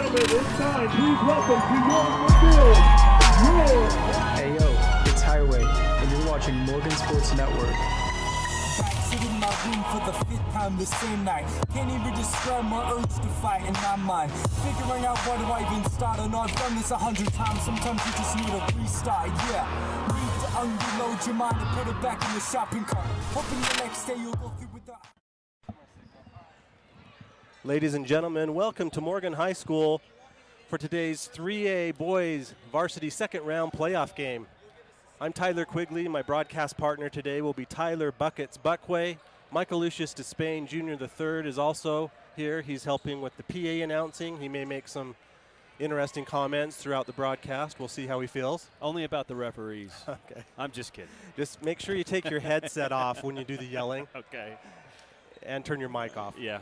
gentlemen, it's time. Please welcome to your field, Hey yo, it's Highway, and you're watching Morgan Sports Network. Sitting in my room for the 5th time the same night. Can't even describe my urge to fight in my mind. Figuring out where do I even start, and I've done this 100 times. Sometimes you just need a restart, yeah. Need to unload your mind and put it back in the shopping cart. Hoping the next day you'll go through with the... Ladies and gentlemen, welcome to Morgan High School for today's 3A boys varsity second round playoff game. I'm Tyler Quigley. My broadcast partner today will be Tyler Buckets Buckway. Michael Lucius Despain Jr. III is also here. He's helping with the PA announcing. He may make some interesting comments throughout the broadcast. We'll see how he feels. Only about the referees. Okay. I'm just kidding. Just make sure you take your headset off when you do the yelling. Okay. And turn your mic off. Yeah.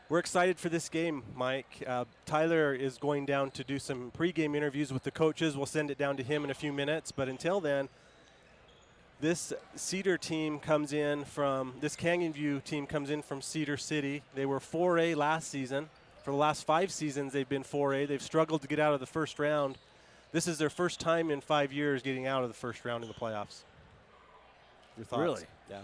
We're excited for this game, Mike. Tyler is going down to do some pregame interviews with the coaches. We'll send it down to him in a few minutes. But until then, this Cedar team comes in from, this Canyon View team comes in from Cedar City. They were 4A last season. For the last 5 seasons, they've been 4A. They've struggled to get out of the first round. This is their first time in 5 years getting out of the first round in the playoffs. Your thoughts? Really? Yeah.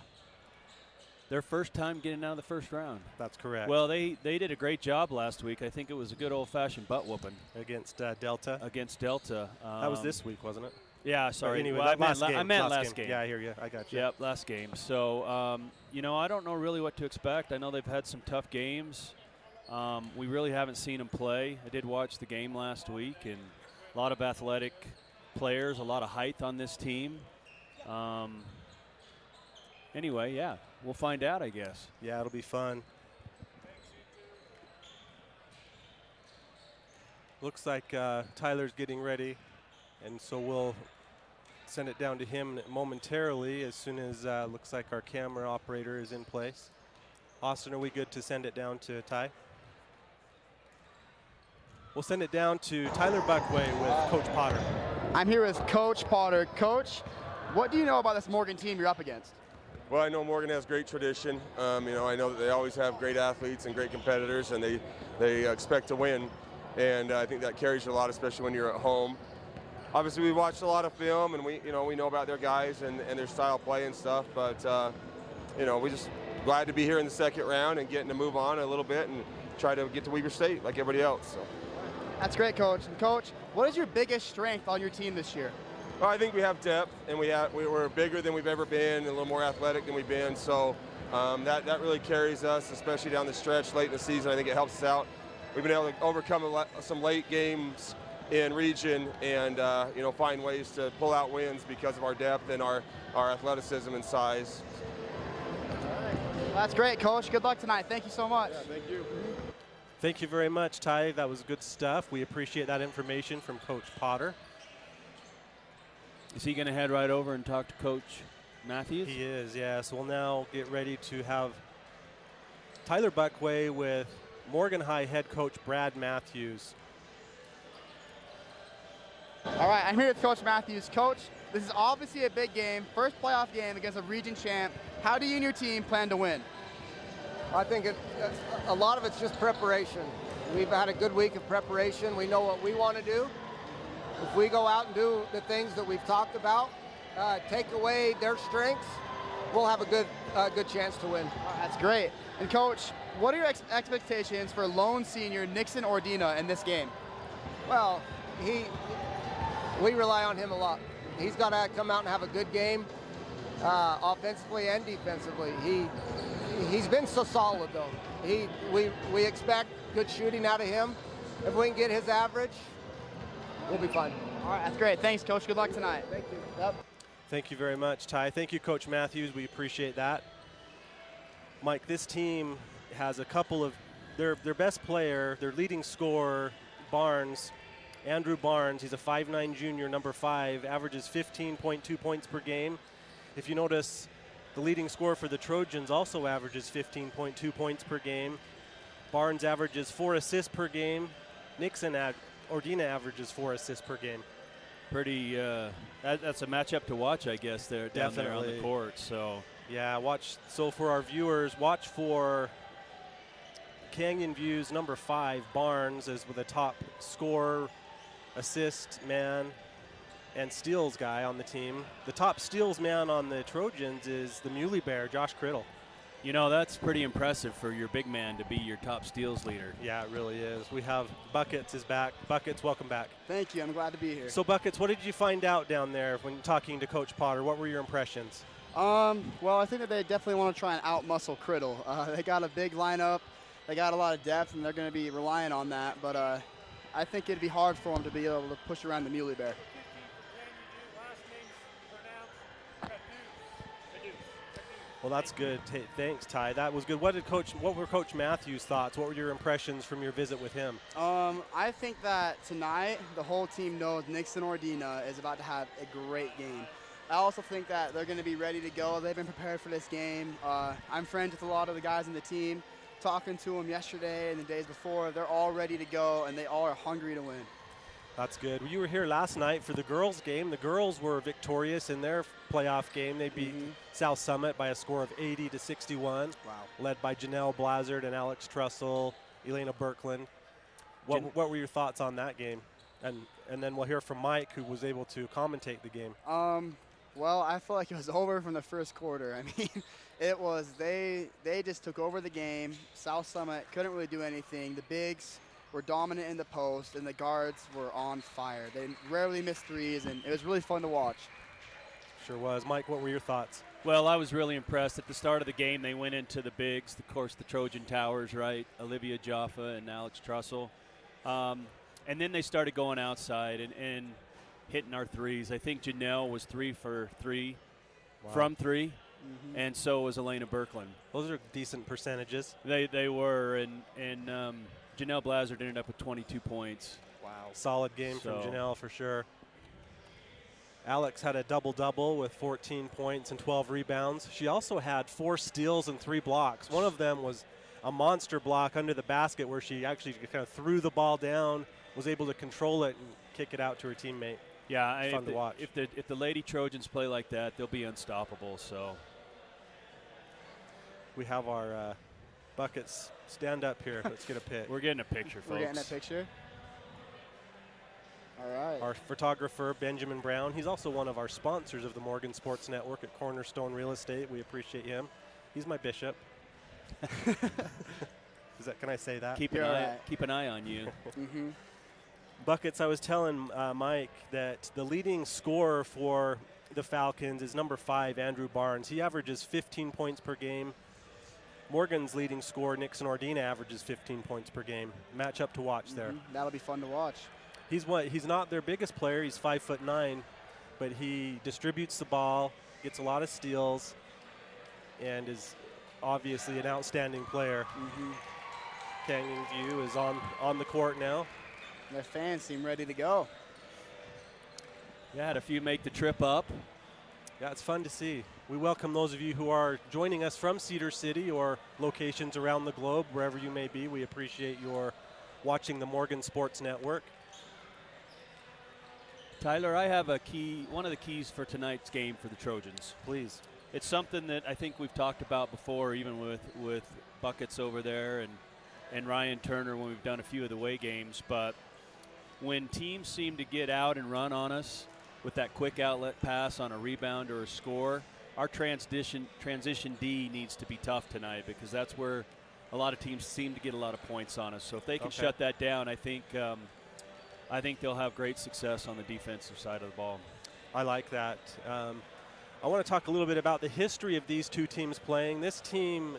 Their first time getting out of the first round. That's correct. Well, they did a great job last week. I think it was a good old-fashioned butt whooping. Against Delta. Against Delta. That was this week, wasn't it? Yeah, sorry. Anyway, well, I meant last game. Yeah, I hear you. I got you. Yep, last game. So, you know, I don't know really what to expect. I know they've had some tough games. We really haven't seen them play. I did watch the game last week, and a lot of athletic players, a lot of height on this team. Anyway, yeah, we'll find out, I guess. Yeah, it'll be fun. Looks like Tyler's getting ready, and so we'll send it down to him momentarily as soon as looks like our camera operator is in place. Austin, are we good to send it down to Ty? We'll send it down to Tyler Buckway with Coach Potter. I'm here with Coach Potter. Coach, what do you know about this Morgan team you're up against? Well, I know Morgan has great tradition. You know, I know that they always have great athletes and great competitors, and they expect to win. And I think that carries you a lot, especially when you're at home. Obviously, we watched a lot of film, and we know about their guys and their style of play and stuff. But you know, we just glad to be here in the second round and getting to move on a little bit and try to get to Weber State like everybody else. So. That's great, Coach. And Coach, what is your biggest strength on your team this year? Well, I think we have depth, and we're bigger than we've ever been, and a little more athletic than we've been. So that really carries us, especially down the stretch late in the season. I think it helps us out. We've been able to overcome some late games in region, and you know, find ways to pull out wins because of our depth and our athleticism and size. Well, that's great, Coach. Good luck tonight. Thank you so much. Yeah, thank you. Thank you very much, Ty. That was good stuff. We appreciate that information from Coach Potter. Is he going to head right over and talk to Coach Matthews? He is, yes. We'll now get ready to have Tyler Buckway with Morgan High head coach Brad Matthews. All right, I'm here with Coach Matthews. Coach, this is obviously a big game, first playoff game against a region champ. How do you and your team plan to win? I think a lot of it's just preparation. We've had a good week of preparation. We know what we want to do. If we go out and do the things that we've talked about, take away their strengths, we'll have a good chance to win. That's great. And Coach, what are your expectations for lone senior Nixon Ordina in this game? Well, we rely on him a lot. He's got to come out and have a good game, offensively and defensively. He's been so solid though. We expect good shooting out of him. If we can get his average, we'll be fine. All right, that's great. Thanks, Coach. Good luck tonight. Thank you. Yep. Thank you very much, Ty. Thank you, Coach Matthews. We appreciate that. Mike, this team has a couple of their best player, their leading scorer, Barnes, Andrew Barnes. He's a 5'9" junior, number 5, averages 15.2 points per game. If you notice, the leading scorer for the Trojans also averages 15.2 points per game. Barnes averages 4 assists per game. Nixon Ordina averages 4 assists per game. Pretty, that's a matchup to watch, I guess, there down there on the court. So yeah, so for our viewers, watch for Canyon View's number 5, Barnes, is with a top scorer, assist man, and steals guy on the team. The top steals man on the Trojans is the Muley Bear, Josh Criddle. You know, that's pretty impressive for your big man to be your top steals leader. Yeah, it really is. We have Buckets is back. Buckets, welcome back. Thank you. I'm glad to be here. So, Buckets, what did you find out down there when talking to Coach Potter? What were your impressions? Well, I think that they definitely want to try and out-muscle Criddle. They got a big lineup. They got a lot of depth, and they're going to be relying on that. But I think it'd be hard for them to be able to push around the Muley Bear. Well, that's good. Thanks, Ty. That was good. What were Coach Matthews' thoughts? What were your impressions from your visit with him? I think that tonight the whole team knows Nixon Ordina is about to have a great game. I also think that they're going to be ready to go. They've been prepared for this game. I'm friends with a lot of the guys in the team. Talking to them yesterday and the days before, they're all ready to go, and they all are hungry to win. That's good. You were here last night for the girls' game. The girls were victorious in their playoff game. They beat South Summit by a score of 80-61. Wow. Led by Janelle Blazard and Alex Trussell, Elena Birkland. What were your thoughts on that game? And then we'll hear from Mike, who was able to commentate the game. Well, I feel like it was over from the first quarter. I mean, it was they just took over the game. South Summit couldn't really do anything. The bigs were dominant in the post, and the guards were on fire. They rarely missed threes, and it was really fun to watch. Sure was. Mike, what were your thoughts? Well, I was really impressed. At the start of the game, they went into the bigs, of course, the Trojan Towers, right? Olivia Jaffa and Alex Trussell. And then they started going outside and hitting our threes. I think Janelle was 3 for 3 from 3, and so was Elena Birkland. Those are decent percentages. They were, and Janelle Blazard ended up with 22 points. Wow. Solid game from Janelle for sure. Alex had a double-double with 14 points and 12 rebounds. She also had 4 steals and 3 blocks. One of them was a monster block under the basket where she actually kind of threw the ball down, was able to control it and kick it out to her teammate. Yeah, fun to watch. If the Lady Trojans play like that, they'll be unstoppable. So we have our Buckets stand up here. Let's get a pic. We're getting a picture, folks. We're getting a picture. All right. Our photographer, Benjamin Brown. He's also one of our sponsors of the Morgan Sports Network at Cornerstone Real Estate. We appreciate him. He's my bishop. Can I say that? Keep an eye on you. Buckets, I was telling Mike that the leading scorer for the Falcons is number 5, Andrew Barnes. He averages 15 points per game. Morgan's leading scorer, Nixon Ordina, averages 15 points per game. Matchup to watch there. That'll be fun to watch. He's not their biggest player. He's 5'9", but he distributes the ball, gets a lot of steals, and is obviously an outstanding player. Canyon View is on the court now. Their fans seem ready to go. Yeah, had a few make the trip up. Yeah, it's fun to see. We welcome those of you who are joining us from Cedar City or locations around the globe, wherever you may be. We appreciate your watching the Morgan Sports Network. Tyler, I have one of the keys for tonight's game for the Trojans. Please. It's something that I think we've talked about before, even with Buckets over there and Ryan Turner when we've done a few of the away games. But when teams seem to get out and run on us with that quick outlet pass on a rebound or a score, our transition D needs to be tough tonight, because that's where a lot of teams seem to get a lot of points on us. So if they can shut that down, I think they'll have great success on the defensive side of the ball. I like that. I want to talk a little bit about the history of these two teams playing. This team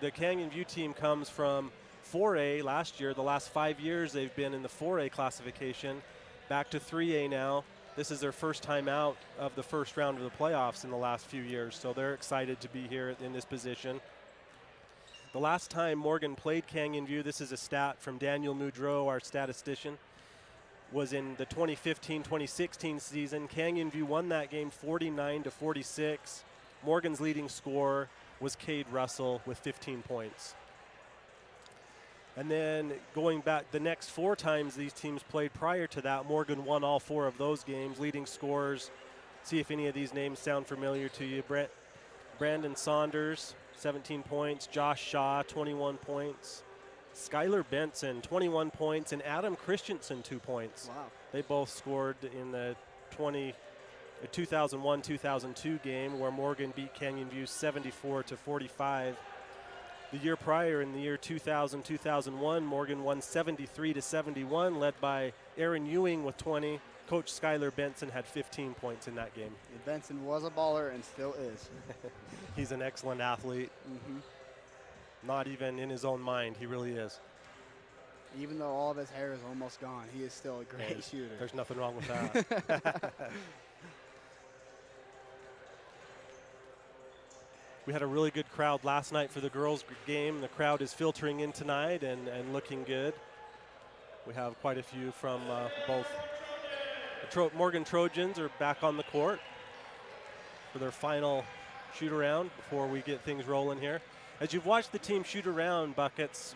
the Canyon View team comes from 4A last year. The last 5 years they've been in the 4A classification, back to 3A now. This is their first time out of the first round of the playoffs in the last few years, so they're excited to be here in this position. The last time Morgan played Canyon View, this is a stat from Daniel Moudreau, our statistician, was in the 2015-2016 season. Canyon View won that game 49-46. Morgan's leading scorer was Cade Russell with 15 points. And then going back the next 4 times these teams played prior to that, Morgan won all 4 of those games. Leading scorers, see if any of these names sound familiar to you. Brandon Saunders, 17 points. Josh Shaw, 21 points. Skylar Benson, 21 points, and Adam Christensen, 2 points. Wow. They both scored in the 2001-2002 game where Morgan beat Canyon View 74-45. The year prior, in the year 2000-2001, Morgan won 73-71, led by Aaron Ewing with 20. Coach Skylar Benson had 15 points in that game. Benson was a baller and still is. He's an excellent athlete. Not even in his own mind, he really is. Even though all of his hair is almost gone, he is still a great shooter. There's nothing wrong with that. We had a really good crowd last night for the girls' game. The crowd is filtering in tonight and looking good. We have quite a few from both. The Morgan Trojans are back on the court for their final shoot-around before we get things rolling here. As you've watched the team shoot around, Buckets,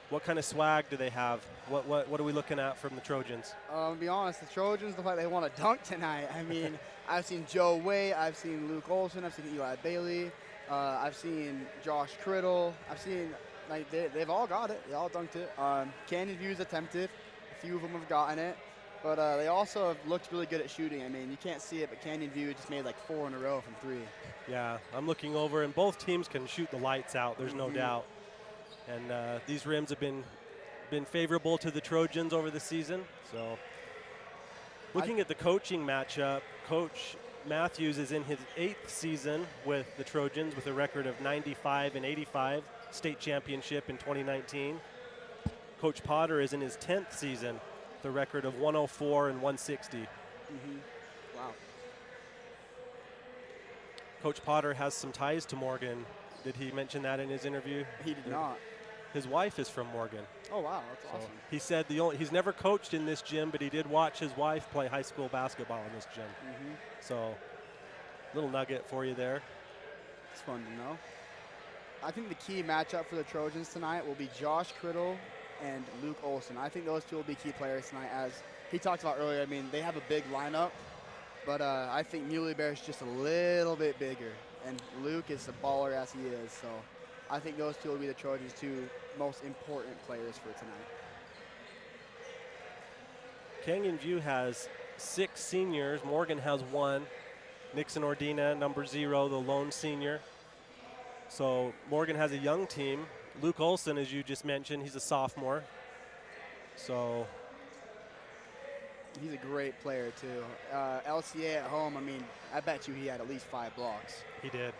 what kind of swag do they have? What are we looking at from the Trojans? To be honest, the Trojans look like they want to dunk tonight. I mean, I've seen Joe Way, I've seen Luke Olson, I've seen Eli Bailey, I've seen Josh Criddle. I've seen, like, they've all got it. They all dunked it. Canyon View's attempted. A few of them have gotten it. But they also have looked really good at shooting. I mean, you can't see it, but Canyon View just made like 4 in a row from 3. Yeah, I'm looking over, and both teams can shoot the lights out. There's no doubt. And these rims have been favorable to the Trojans over the season. So, looking at the coaching matchup, Coach Matthews is in his 8th season with the Trojans with a record of 95-85, state championship in 2019. Coach Potter is in his 10th season, the record of 104-160. Wow. Coach Potter has some ties to Morgan. Did he mention that in his interview? He did not. His wife is from Morgan. Oh, wow, that's awesome. He said he's never coached in this gym, but he did watch his wife play high school basketball in this gym. So, little nugget for you there. It's fun to know. I think the key matchup for the Trojans tonight will be Josh Criddle and Luke Olson. I think those two will be key players tonight. As he talked about earlier, I mean, they have a big lineup, but I think Muley Bear's just a little bit bigger, and Luke is a baller as he is. So I think those two will be the Trojans' 2 most important players for tonight. Canyon View has 6 seniors. Morgan has 1. Nixon Ordina, number 0, the lone senior. So Morgan has a young team. Luke Olson, as you just mentioned, he's a sophomore. So he's a great player too. LCA at home, I mean, I bet you he had at least 5 blocks. He did.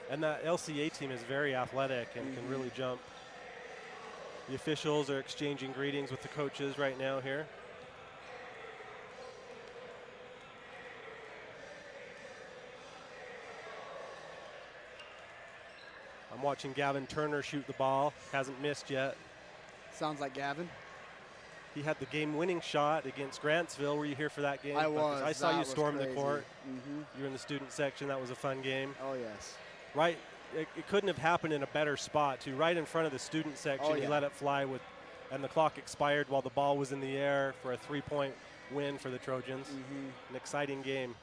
And that LCA team is very athletic and can really jump. The officials are exchanging greetings with the coaches right now here. I'm watching Gavin Turner shoot the ball. Hasn't missed yet. Sounds like Gavin. He had the game-winning shot against Grantsville. Were you here for that game? I was. I saw you storm the court. Mm-hmm. You were in the student section. That was a fun game. Oh, yes. Right. It couldn't have happened in a better spot, too. Right in front of the student section. Oh, yeah. He let it fly, and the clock expired while the ball was in the air for a 3-point win for the Trojans. Mm-hmm. An exciting game.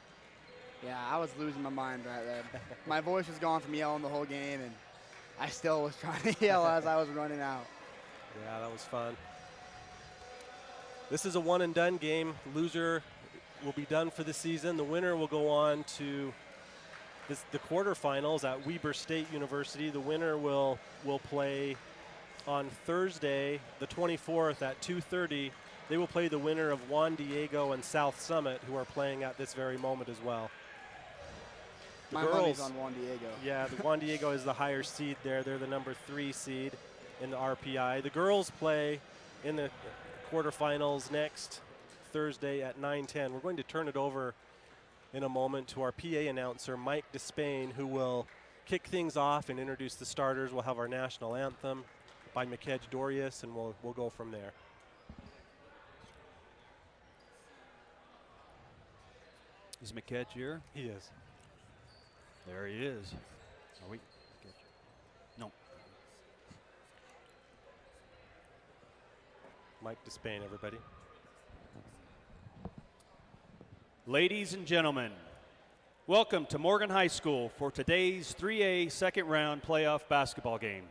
Yeah, I was losing my mind right there. My voice was gone from yelling the whole game, and I still was trying to yell as I was running out. Yeah, that was fun. This is a one-and-done game. Loser will be done for the season. The winner will go on to the quarterfinals at Weber State University. The winner will play on Thursday, the 24th at 2:30. They will play the winner of Juan Diego and South Summit, who are playing at this very moment as well. My money's on Juan Diego. Yeah, the Juan Diego is the higher seed there. They're the number 3 seed in the RPI. The girls play in the quarterfinals next Thursday at 9:10. We're going to turn it over in a moment to our PA announcer, Mike Despain, who will kick things off and introduce the starters. We'll have our national anthem by McKedge Dorius, and we'll go from there. Is McKedge here? He is. There he is. Are we? No. Mike Despain, everybody. Ladies and gentlemen, welcome to Morgan High School for today's 3A second round playoff basketball game.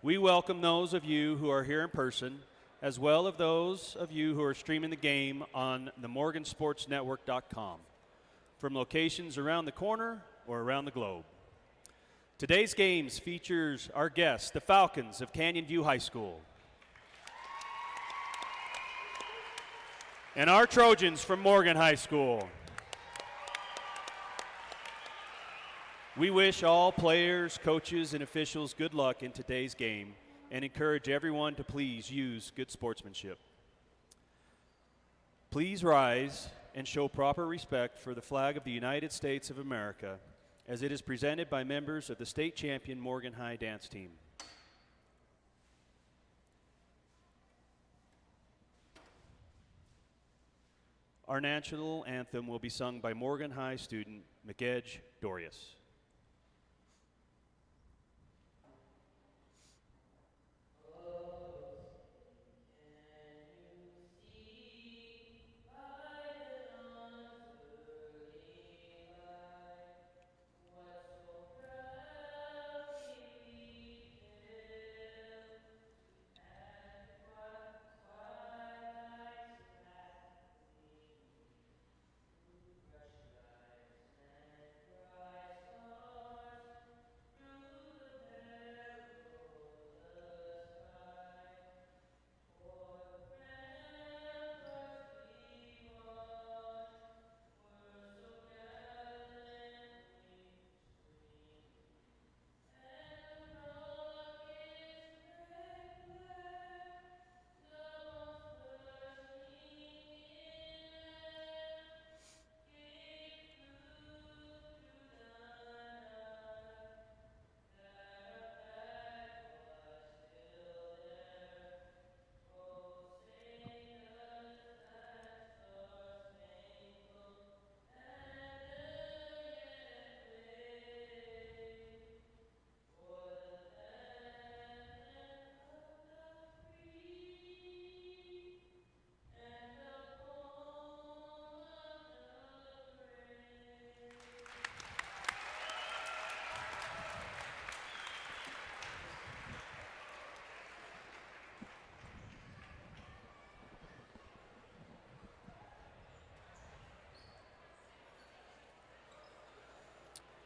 We welcome those of you who are here in person, as well as those of you who are streaming the game on the morgansportsnetwork.com from locations around the corner or around the globe. Today's games features our guests, the Falcons of Canyon View High School, and our Trojans from Morgan High School. We wish all players, coaches, and officials good luck in today's game and encourage everyone to please use good sportsmanship. Please rise and show proper respect for the flag of the United States of America as it is presented by members of the state champion Morgan High dance team. Our national anthem will be sung by Morgan High student McEdge Dorius.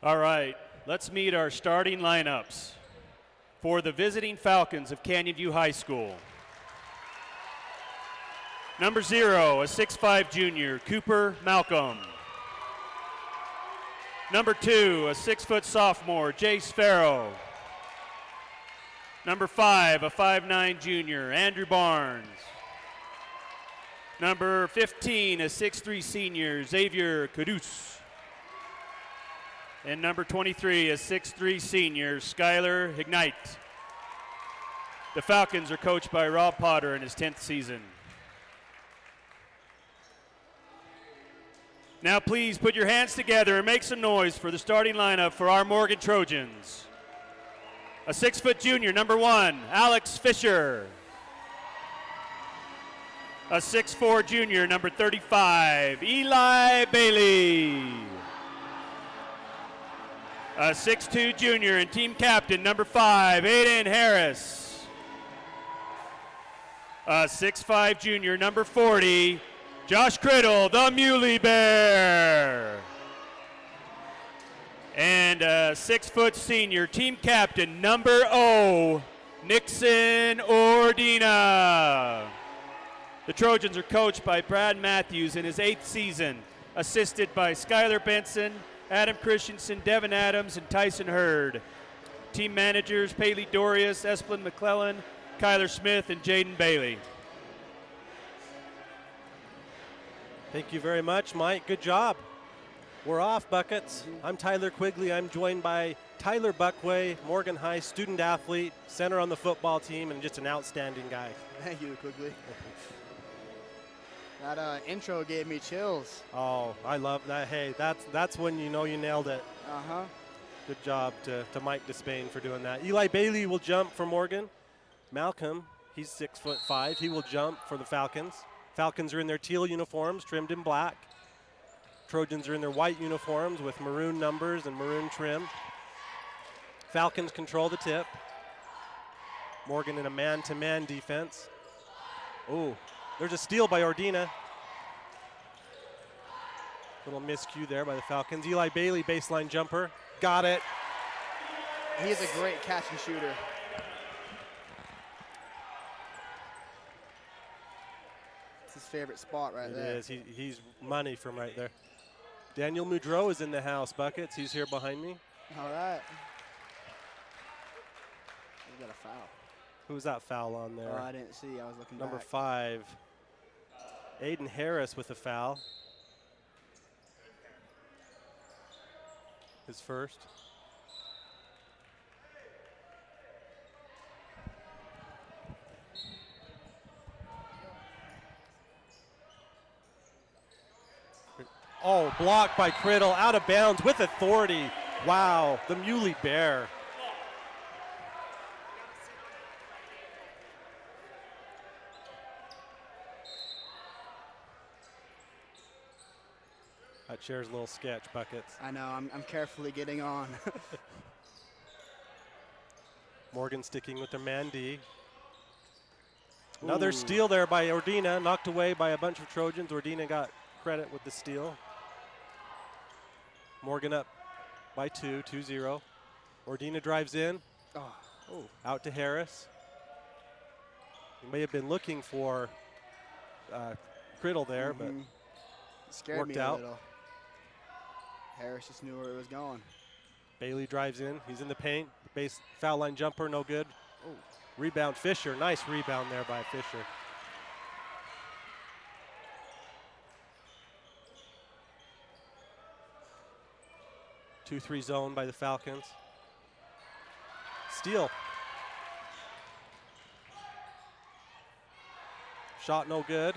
All right, let's meet our starting lineups for the visiting Falcons of Canyon View High School. Number 0, a 6'5" junior, Cooper Malcolm. Number 2, a 6-foot sophomore, Jace Farrow. Number 5, a 5'9" junior, Andrew Barnes. Number 15, a 6'3" senior, Xavier Caduce. And number 23, a 6'3" senior, Skylar Ignite. The Falcons are coached by Rob Potter in his 10th season. Now please put your hands together and make some noise for the starting lineup for our Morgan Trojans. A 6-foot junior, number 1, Alex Fisher. A 6'4" junior, number 35, Eli Bailey. A 6'2" junior and team captain, number 5, Aiden Harris. A 6'5" junior, number 40, Josh Criddle, the Muley Bear. And a 6-foot senior, team captain, number 0, Nixon Ordina. The Trojans are coached by Brad Matthews in his 8th season, assisted by Skylar Benson, Adam Christensen, Devin Adams, and Tyson Hurd. Team managers, Paley Dorius, Esplin McClellan, Kyler Smith, and Jaden Bailey. Thank you very much, Mike. Good job. We're off, Buckets. I'm Tyler Quigley. I'm joined by Tyler Buckway, Morgan High student athlete, center on the football team, and just an outstanding guy. Thank you, Quigley. That intro gave me chills. Oh, I love that. Hey, that's when you know you nailed it. Uh-huh. Good job to Mike Despain for doing that. Eli Bailey will jump for Morgan. Malcolm, he's 6'5". He will jump for the Falcons. Falcons are in their teal uniforms, trimmed in black. Trojans are in their white uniforms with maroon numbers and maroon trim. Falcons control the tip. Morgan in a man-to-man defense. Oh, there's a steal by Ordina. Little miscue there by the Falcons. Eli Bailey, baseline jumper. Got it. He is a great catch and shooter. It's his favorite spot right there. It is. He's money from right there. Daniel Moudreau is in the house. Buckets. He's here behind me. All right. We got a foul. Who's that foul on there? Oh, I didn't see. I was looking Number back. 5. Aiden Harris with a foul. His first. Oh, blocked by Criddle, out of bounds with authority. Wow, the Muley Bear. That shares a little sketch, Buckets. I know. I'm carefully getting on. Morgan sticking with their man D. Another steal there by Ordina, knocked away by a bunch of Trojans. Ordina got credit with the steal. Morgan up by 2-0. Ordina drives in. Oh. Out to Harris. He may have been looking for Criddle there, but Scared worked me a out. little. Harris just knew where it was going. Bailey drives in. He's in the paint. Base foul line jumper, no good. Rebound, Fisher. Nice rebound there by Fisher. Two-three zone by the Falcons. Steal. Shot no good.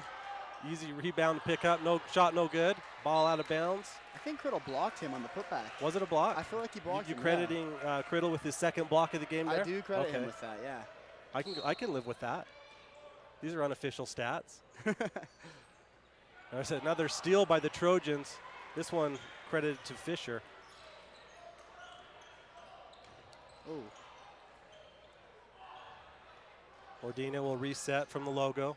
Easy rebound to pick up. No shot, no good. Ball out of bounds. I think Criddle blocked him on the putback. Was it a block? I feel like he blocked You him. crediting Criddle with his second block of the game there? I do credit him with that, yeah. I can live with that. These are unofficial stats. There's another steal by the Trojans. This one credited to Fisher. Ordina will reset from the logo.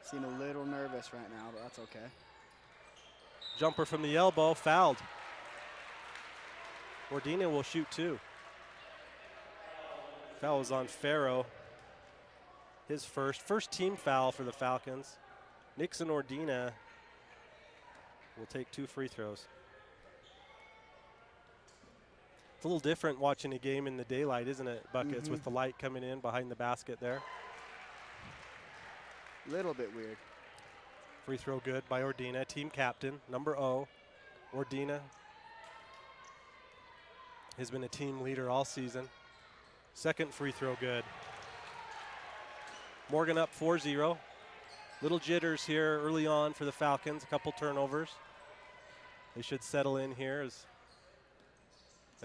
Seem a little nervous right now, but that's okay. Jumper from the elbow, fouled. Ordina will shoot 2. Foul was on Farrow. His first team foul for the Falcons. Nixon Ordina will take 2 free throws. It's a little different watching a game in the daylight, isn't it, Buckets, with the light coming in behind the basket there. Little bit weird. Free throw good by Ordina, team captain, number 0. Ordina has been a team leader all season. Second free throw good. Morgan up 4-0. Little jitters here early on for the Falcons, a couple turnovers. They should settle in here as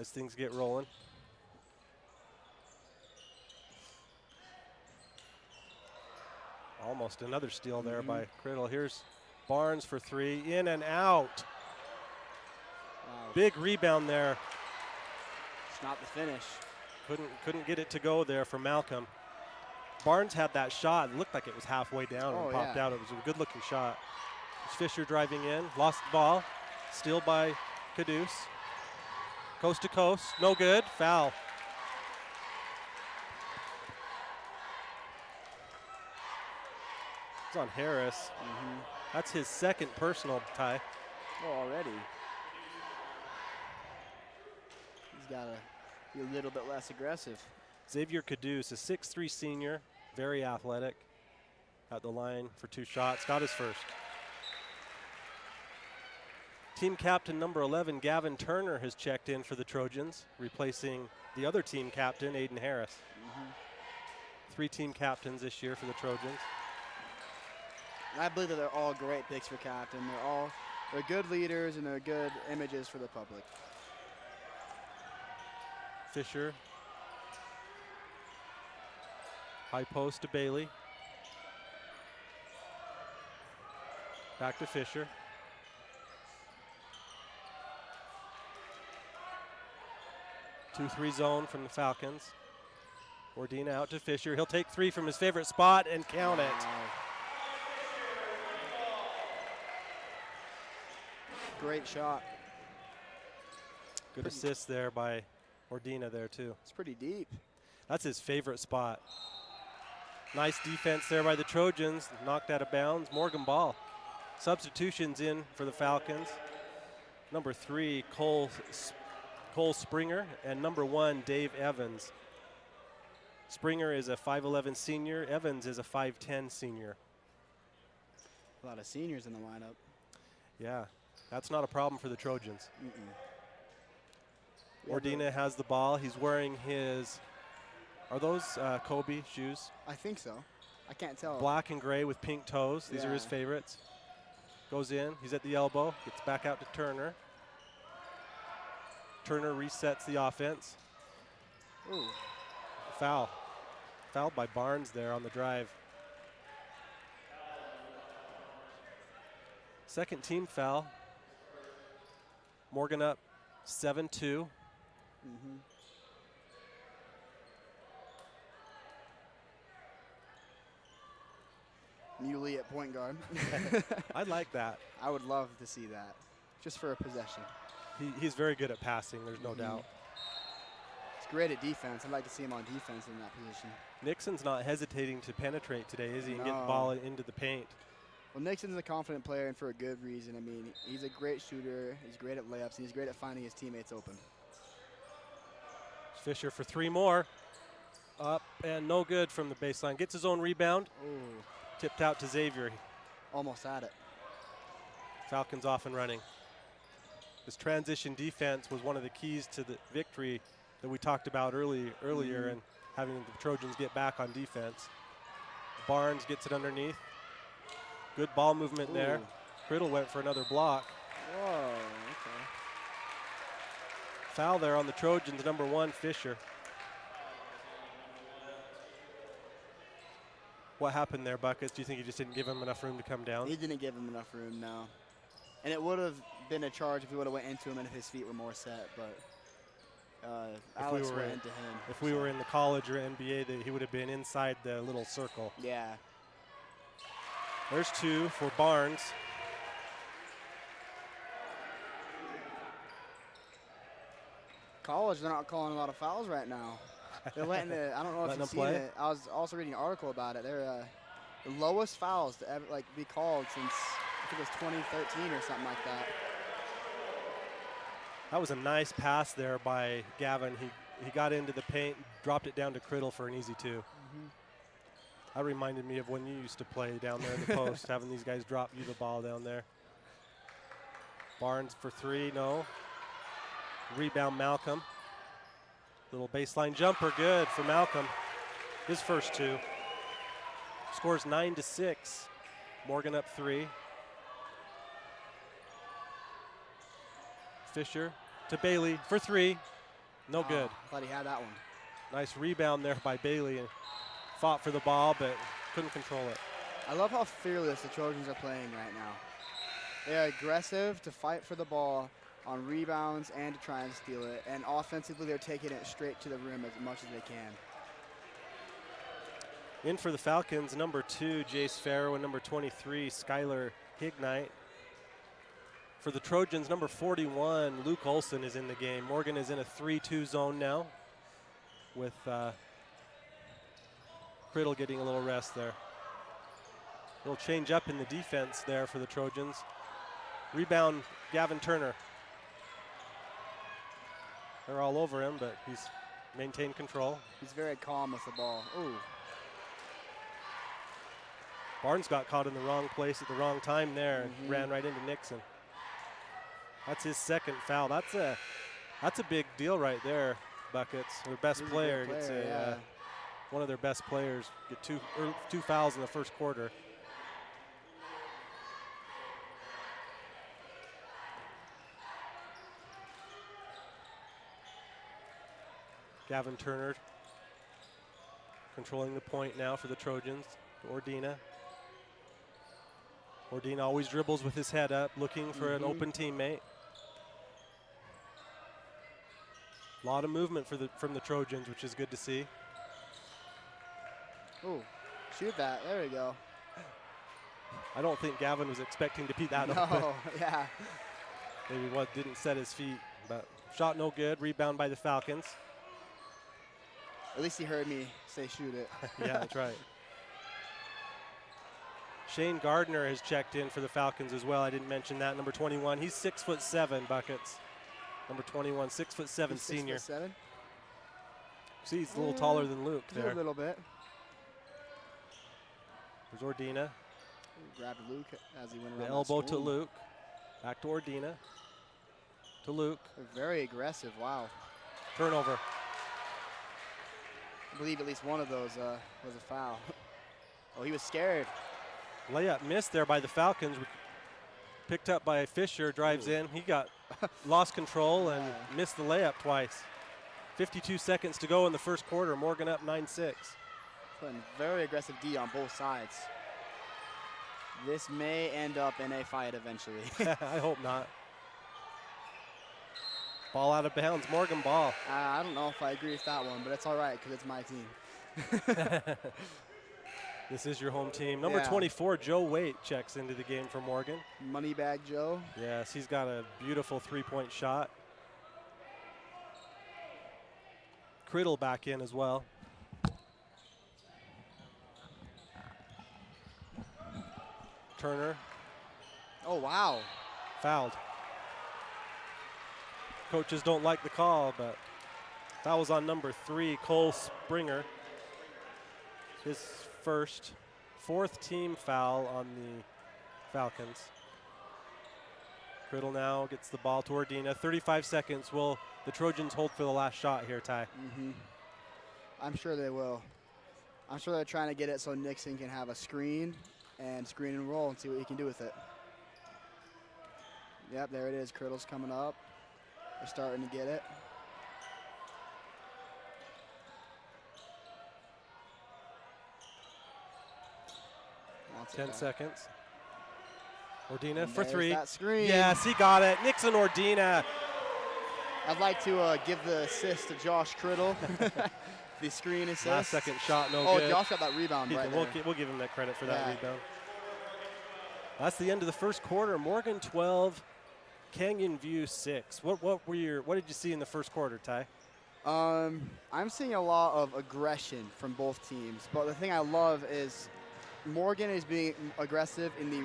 things get rolling. Almost another steal there by Criddle. Here's Barnes for 3, in and out. Wow. Big rebound there. It's not the finish. Couldn't get it to go there for Malcolm. Barnes had that shot. It looked like it was halfway down and popped out. It was a good-looking shot. It's Fisher driving in, lost the ball. Steal by Caduce. Coast to coast, no good. Foul. It's on Harris. That's his second personal tie. Oh, already. He's got to be a little bit less aggressive. Xavier Caduce, a 6'3" senior, very athletic. At the line for 2 shots, got his first. Team captain number 11, Gavin Turner, has checked in for the Trojans, replacing the other team captain, Aiden Harris. 3 team captains this year for the Trojans. I believe that they're all great picks for captain. They're good leaders and they're good images for the public. Fisher. High post to Bailey. Back to Fisher. Two-three zone from the Falcons. Ordina out to Fisher. He'll take 3 from his favorite spot and count it. Great shot. Good assist there by Ordina there too. It's pretty deep. That's his favorite spot. Nice defense there by the Trojans. Knocked out of bounds. Morgan ball. Substitutions in for the Falcons. Number 3, Cole Springer, and number 1, Dave Evans. Springer is a 5'11 senior. Evans is a 5'10 senior. A lot of seniors in the lineup. Yeah, that's not a problem for the Trojans. Ordina has the ball. He's wearing his, are those Kobe shoes? I think so. I can't tell. Black and gray with pink toes. These are his favorites. Goes in. He's at the elbow. Gets back out to Turner. Turner resets the offense. Ooh. Foul. Fouled by Barnes there on the drive. Second team foul. Morgan up 7-2. Muley at point guard. I like that. I would love to see that, just for a possession. He's very good at passing, there's no doubt. He's great at defense. I'd like to see him on defense in that position. Nixon's not hesitating to penetrate today, is he? And get the ball into the paint. Well, Nixon's a confident player, and for a good reason. I mean, he's a great shooter. He's great at layups, and he's great at finding his teammates open. Fisher for 3 more. Up and no good from the baseline. Gets his own rebound. Ooh. Tipped out to Xavier. Almost had it. Falcons off and running. This transition defense was one of the keys to the victory that we talked about earlier, and having the Trojans get back on defense. Barnes gets it underneath. Good ball movement there. Criddle went for another block. Whoa, okay. Foul there on the Trojans, number 1, Fisher. What happened there, Buckets? Do you think he just didn't give him enough room to come down? He didn't give him enough room, no. And it would have been a charge if he would have went into him and if his feet were more set, but Alex went into him. If we were in the college or NBA, he would have been inside the little circle. Yeah. There's 2 for Barnes. College, they're not calling a lot of fouls right now. They're letting I don't know if you've seen it. I was also reading an article about it. They're the lowest fouls to ever be called since, I think it was 2013 or something like that. That was a nice pass there by Gavin. He got into the paint, dropped it down to Criddle for an easy 2. That reminded me of when you used to play down there in the post, having these guys drop you the ball down there. Barnes for 3, no. Rebound Malcolm. Little baseline jumper, good for Malcolm. His first 2. Scores 9-6. Morgan up 3. Fisher to Bailey for 3. No good. Thought he had that one. Nice rebound there by Bailey. And fought for the ball, but couldn't control it. I love how fearless the Trojans are playing right now. They're aggressive to fight for the ball on rebounds and to try and steal it. And offensively, they're taking it straight to the rim as much as they can. In for the Falcons, number 2, Jace Farrow, and number 23, Skylar Hignite. For the Trojans, number 41, Luke Olson is in the game. Morgan is in a 3-2 zone now with Criddle getting a little rest there. Little change up in the defense there for the Trojans. Rebound, Gavin Turner. They're all over him, but he's maintained control. He's very calm with the ball. Ooh. Barnes got caught in the wrong place at the wrong time there and ran right into Nixon. That's his second foul. That's a big deal right there, Buckets. Their best player gets one of their best players get two fouls in the first quarter. Gavin Turner controlling the point now for the Trojans. Ordina. Ordina always dribbles with his head up, looking for an open teammate. A lot of movement from the Trojans, which is good to see. Ooh, shoot that. There we go. I don't think Gavin was expecting to be that No, open. yeah. Maybe didn't set his feet, but shot no good. Rebound by the Falcons. At least he heard me say shoot it. Yeah, that's right. Shane Gardner has checked in for the Falcons as well. I didn't mention that. Number 21. He's 6'7" buckets. Number 21, 6'7" He's senior. 6'7"? See, he's a little taller than Luke there. A little bit. There's Ordina. Grabbed Luke as he went around The that elbow to screen. Luke. Back to Ordina. To Luke. They're very aggressive. Wow. Turnover. I believe at least one of those was a foul. Oh, he was scared. Layup missed there by the Falcons. Picked up by Fisher, drives in. He got lost control and missed the layup twice. 52 seconds to go in the first quarter. Morgan up 9-6. Putting very aggressive D on both sides. This may end up in a fight eventually. I hope not. Ball out of bounds. Morgan ball. I don't know if I agree with that one, but it's all right because it's my team. This is your home team. Number 24, Joe Waite, checks into the game for Morgan. Moneybag Joe. Yes, he's got a beautiful three-point shot. Criddle back in as well. Turner. Oh, wow. Fouled. Coaches don't like the call, but that was on number 3, Cole Springer. His fourth team foul on the Falcons. Criddle now gets the ball to Ordina. 35 seconds. Will the Trojans hold for the last shot here, Ty? I'm sure they will. I'm sure they're trying to get it so Nixon can have a screen and roll and see what he can do with it. Yep, there it is. Criddle's coming up. They're starting to get it. Wants it 10 back. seconds. Ordina And for there's 3. that screen. Yes, he got it. Nixon Ordina. I'd like to give the assist to Josh Criddle. The screen assist. Last second shot, no Oh, good. Josh got that rebound right we'll there. give him that credit for that Yeah. rebound. That's the end of the first quarter. Morgan 12, Canyon View 6. What did you see in the first quarter, Ty? I'm seeing a lot of aggression from both teams, but the thing I love is Morgan is being aggressive in the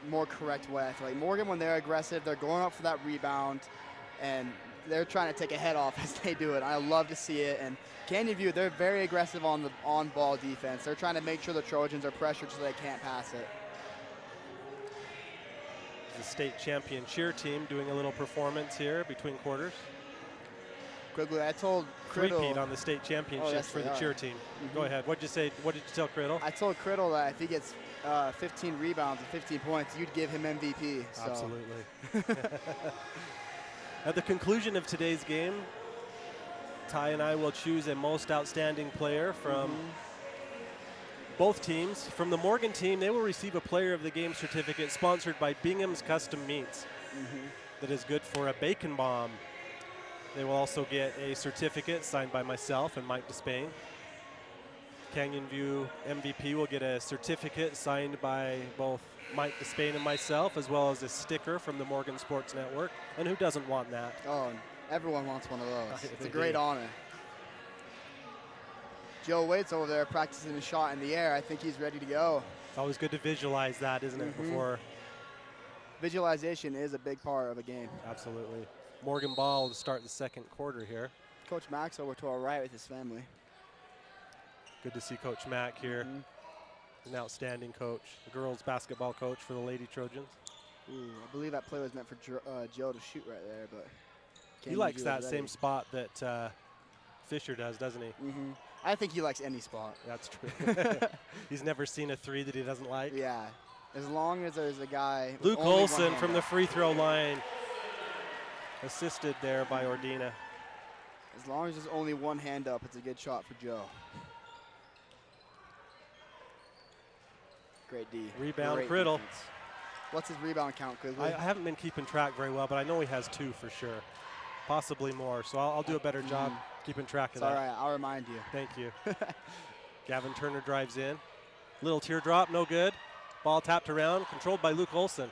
more correct way. I feel like Morgan, when they're aggressive, they're going up for that rebound, and they're trying to take a head off as they do it. I love to see it. And Canyon View, they're very aggressive on the on-ball defense. They're trying to make sure the Trojans are pressured so they can't pass it. The state champion cheer team doing a little performance here between quarters. Quickly, I told Criddle. Three-peat on the state championships yes, for they the are. cheer team. Go ahead. What'd you say? What did you tell Criddle? I told Criddle that if he gets 15 rebounds and 15 points, you'd give him MVP. So. Absolutely. At the conclusion of today's game, Ty and I will choose a most outstanding player from both teams. From the Morgan team, they will receive a player of the game certificate sponsored by Bingham's Custom Meats. That is good for a bacon bomb. They will also get a certificate signed by myself and Mike Despain. Canyon View MVP will get a certificate signed by both Mike Despain and myself, as well as a sticker from the Morgan Sports Network. And who doesn't want that? Oh, everyone wants one of those. It's a They great do. honor. Joe Waite's over there practicing a shot in the air. I think he's ready to go. It's always good to visualize that, isn't it, before? Visualization is a big part of a game. Absolutely. Morgan ball to start the second quarter here. Coach Max over to our right with his family. Good to see Coach Mack here. An outstanding coach, the girls basketball coach for the Lady Trojans. Ooh, I believe that play was meant for Joe to shoot right there, but He likes that same spot that Fisher does, doesn't he? I think he likes any spot. That's true. He's never seen a three that he doesn't like. Yeah, as long as there's a guy. with Luke only one Olson hand from the up. free throw line. Assisted there by Ordina. As long as there's only one hand up, it's a good shot for Joe. Great D. Rebound, Great Criddle. defense. What's his rebound count, Quigley? I haven't been keeping track very well, but I know he has 2 for sure. Possibly more, so I'll do a better job keeping track of It's that. all right. I'll remind you. Thank you. Gavin Turner drives in. Little teardrop, no good. Ball tapped around, controlled by Luke Olson.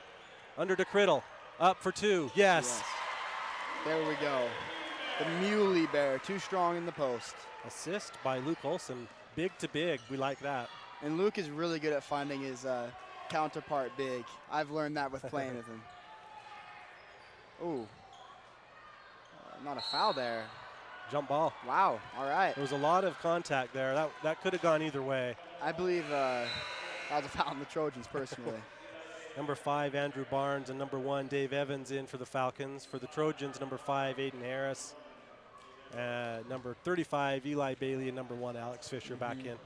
Under to Criddle, up for 2, yes. There we go. The Muley Bear, too strong in the post. Assist by Luke Olson, big to big, we like that. And Luke is really good at finding his counterpart big. I've learned that with playing with him. Ooh, not a foul there. Jump ball. Wow, all right. There was a lot of contact there. That could have gone either way. I believe that was a foul on the Trojans personally. Number 5, Andrew Barnes, and number 1, Dave Evans in for the Falcons. For the Trojans, number 5, Aiden Harris. Number 35, Eli Bailey, and number 1, Alex Fisher back in.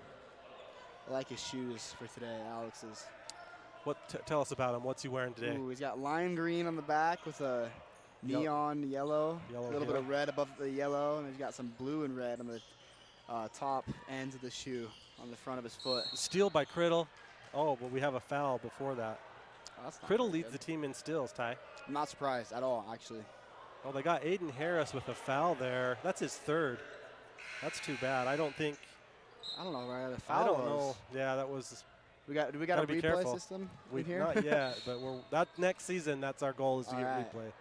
I like his shoes for today, Alex's. Tell us about him. What's he wearing today? Ooh, he's got lime green on the back with a neon yellow, a little bit of red above the yellow, and he's got some blue and red on the top ends of the shoe on the front of his foot. Steal by Criddle. Oh, but we have a foul before that. Oh, Criddle leads the team in steals, Ty. I'm not surprised at all, actually. Oh, they got Aiden Harris with a foul there. That's his 3rd. That's too bad. I don't know where the foul I don't was. know. Yeah, that was. Do we got a replay system in here? Not yet, but that next season, that's our goal, is to get replay.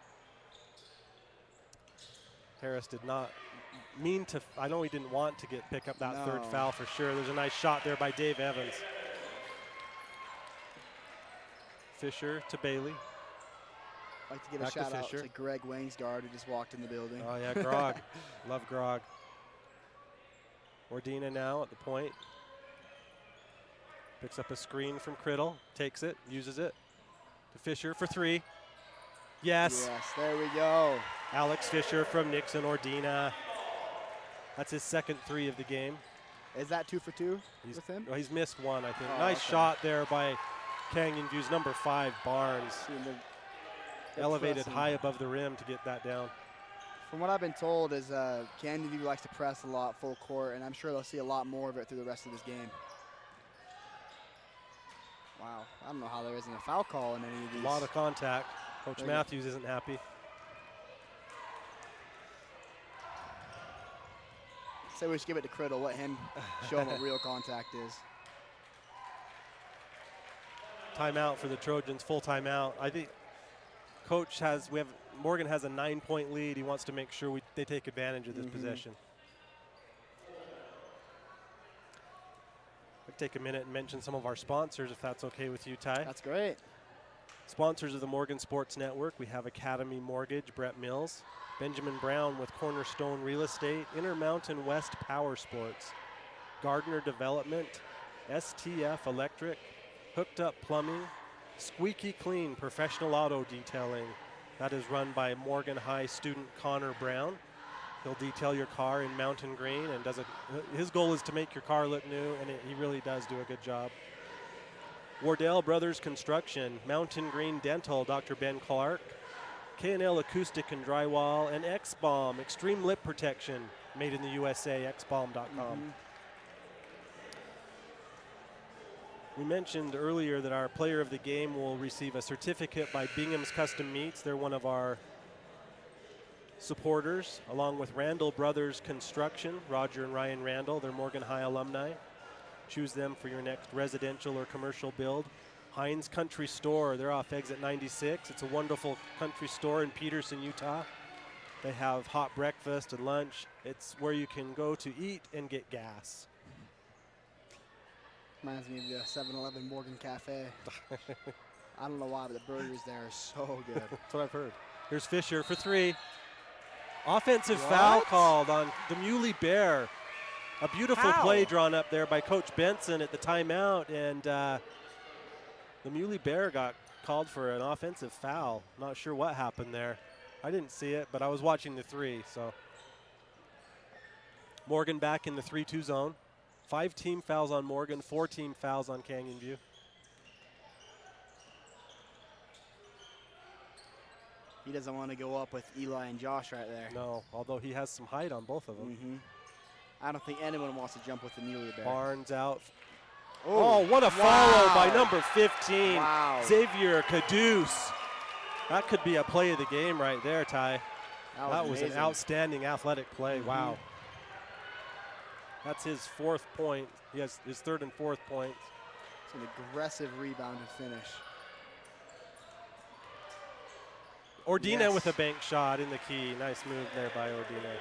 Harris did not mean to. I know he didn't want to pick up that 3rd foul for sure. There's a nice shot there by Dave Evans. Fisher to Bailey. I'd like to give a shout out to Greg Wangsgard, who just walked in the building. Oh yeah, Grog. Love Grog. Ordina now at the point. Picks up a screen from Criddle, takes it, uses it. To Fisher for 3. Yes. Yes, there we go. Alex Fisher from Nixon Ordina. That's his 2nd 3 of the game. Is that 2 for 2 with him? Well, he's missed 1, I think. Oh, nice shot there by Canyon View's number 5, Barnes. Elevated high above the rim to get that down. From what I've been told is Canyon View likes to press a lot full court, and I'm sure they'll see a lot more of it through the rest of this game. Wow, I don't know how there isn't a foul call in any of these. A lot of contact. Coach Matthews isn't happy. Say we should give it to Criddle, let him show him what real contact is. Timeout for the Trojans, full timeout. I think Coach Morgan has a 9-point lead. He wants to make sure they take advantage of this possession. I'll take a minute and mention some of our sponsors, if that's okay with you, Ty. That's great. Sponsors of the Morgan Sports Network, we have Academy Mortgage, Brett Mills, Benjamin Brown with Cornerstone Real Estate, Intermountain West Power Sports, Gardner Development, STF Electric, Hooked Up Plumbing, Squeaky Clean Professional Auto Detailing. That is run by Morgan High student Connor Brown. He'll detail your car in Mountain Green, and his goal is to make your car look new, and he really does do a good job. Wardell Brothers Construction, Mountain Green Dental, Dr. Ben Clark, K&L Acoustic and Drywall, and X-Balm, Extreme Lip Protection, made in the USA, xbalm.com. We mentioned earlier that our player of the game will receive a certificate by Bingham's Custom Meats. They're one of our supporters, along with Randall Brothers Construction, Roger and Ryan Randall. They're Morgan High alumni. Choose them for your next residential or commercial build. Heinz Country Store, they're off exit 96. It's a wonderful country store in Peterson, Utah. They have hot breakfast and lunch. It's where you can go to eat and get gas. Reminds me of the 7-Eleven Morgan Cafe. I don't know why, but the burgers there are so good. That's what I've heard. Here's Fisher for 3. Offensive foul called on the Muley Bear. A beautiful play drawn up there by Coach Benson at the timeout, and the Muley Bear got called for an offensive foul. Not sure what happened there. I didn't see it, but I was watching the 3, so. Morgan back in the 3-2 zone. 5 team fouls on Morgan, 4 team fouls on Canyon View. He doesn't want to go up with Eli and Josh right there. No, although he has some height on both of them. I don't think anyone wants to jump with the Muley Bear. Barnes out. Oh, what a follow by number 15, Xavier Caduce. That could be a play of the game right there, Ty. That was an outstanding athletic play. Wow. That's his 4th point. He has his 3rd and 4th points. It's an aggressive rebound and finish. Ordina Yes. with a bank shot in the key. Nice move there by Ordina.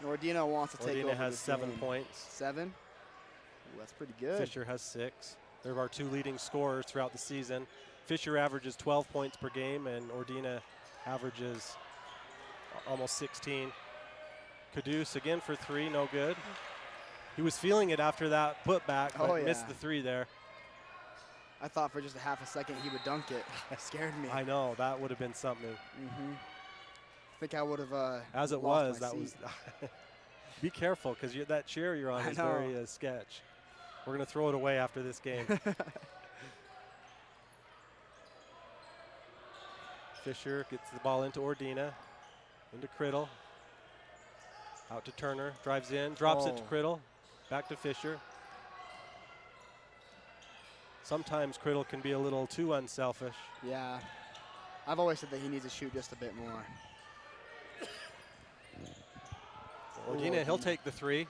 Ordina wants to take over Ordina has this 7 game. points. 7? Ooh, that's pretty good. Fisher has 6. They're our 2 leading scorers throughout the season. Fisher averages 12 points per game, and Ordina averages almost 16. Caduce again for 3, no good. He was feeling it after that putback, but missed the 3 there. I thought for just a half a second he would dunk it. That scared me. I know, that would have been something. I think I would have As it was, that was. Be careful, because that chair you're on is very sketch. We're going to throw it away after this game. Fisher gets the ball into Ordina, into Criddle. Out to Turner, drives in, drops it to Criddle, back to Fisher. Sometimes Criddle can be a little too unselfish. Yeah. I've always said that he needs to shoot just a bit more. Ordina, he'll take the 3.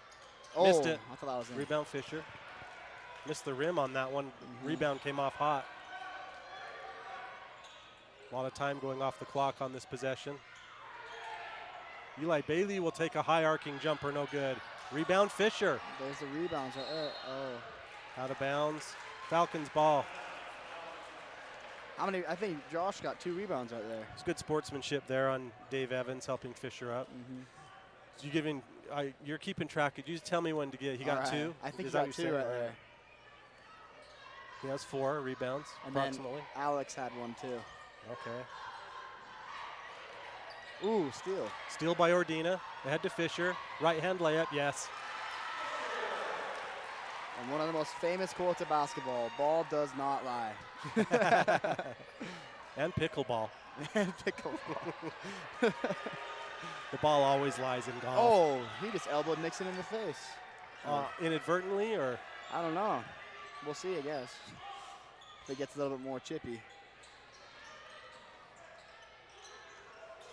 Oh, Missed it. I thought that was in. Rebound Fisher. Missed the rim on that one. Rebound came off hot. A lot of time going off the clock on this possession. Eli Bailey will take a high arcing jumper, no good. Rebound Fisher. There's the rebounds right there. Oh. Out of bounds. Falcons ball. How many? I think Josh got 2 rebounds right there. It's good sportsmanship there on Dave Evans, helping Fisher up. So you're keeping track. Could you just tell me when to get? He got 2. I think Is he that got what 2 you're right saying? there. He has 4 rebounds, And approximately. then Alex had 1 too. Okay. Ooh, steal. Steal by Ordina. Ahead to Fisher. Right hand layup, yes. And one of the most famous quotes of basketball: "Ball does not lie." And pickleball. And pickleball. The ball always lies in golf. Oh, he just elbowed Nixon in the face. Inadvertently, or? I don't know. We'll see, I guess. If it gets a little bit more chippy.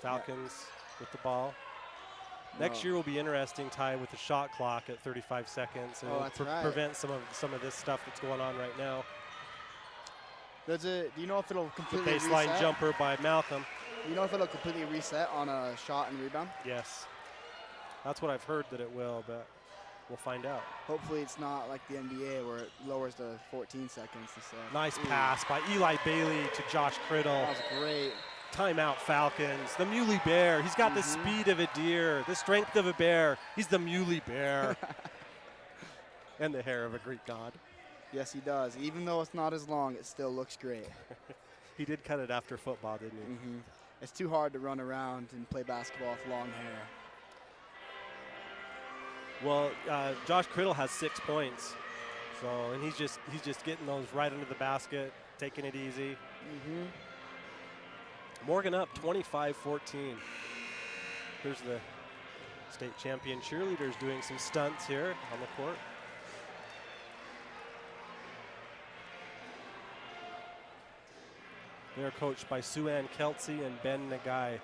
Falcons with the ball. Next year will be interesting, Ty, with the shot clock at 35 seconds. And that's right. prevent some of this stuff that's going on right now. Do you know if it'll The completely baseline reset? jumper by Malcolm. Do you know if it'll completely reset on a shot and rebound? Yes. That's what I've heard that it will, but we'll find out. Hopefully it's not like the NBA where it lowers to 14 seconds instead. Nice pass by Eli Bailey to Josh Criddle. That was great. Timeout Falcons. The Muley Bear. He's got the speed of a deer, the strength of a bear. He's the Muley Bear. And the hair of a Greek god. Yes, he does. Even though it's not as long, it still looks great. He did cut it after football, didn't he? It's too hard to run around and play basketball with long hair. Well, Josh Criddle has 6 points. So, and he's just getting those right under the basket, taking it easy. Morgan up 25-14. Here's the state champion cheerleaders doing some stunts here on the court. They're coached by Sue-Ann Kelsey and Ben Nagai.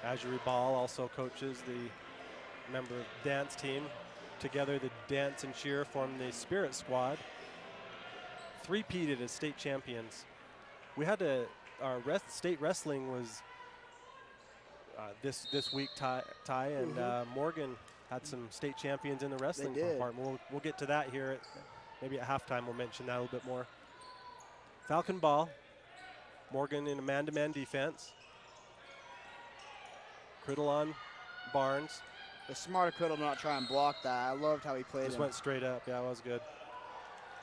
Azuri Ball also coaches the member dance team. Together, the dance and cheer form the Spirit Squad. Three-peated as state champions. We had our state wrestling was this week, Ty, and Morgan had some state champions in the wrestling department. We'll get to that here. Maybe at halftime we'll mention that a little bit more. Falcon ball. Morgan in a man-to-man defense. Criddle on Barnes. The smarter Criddle not try and block that. I loved how he played. Just went straight up. Yeah, that was good.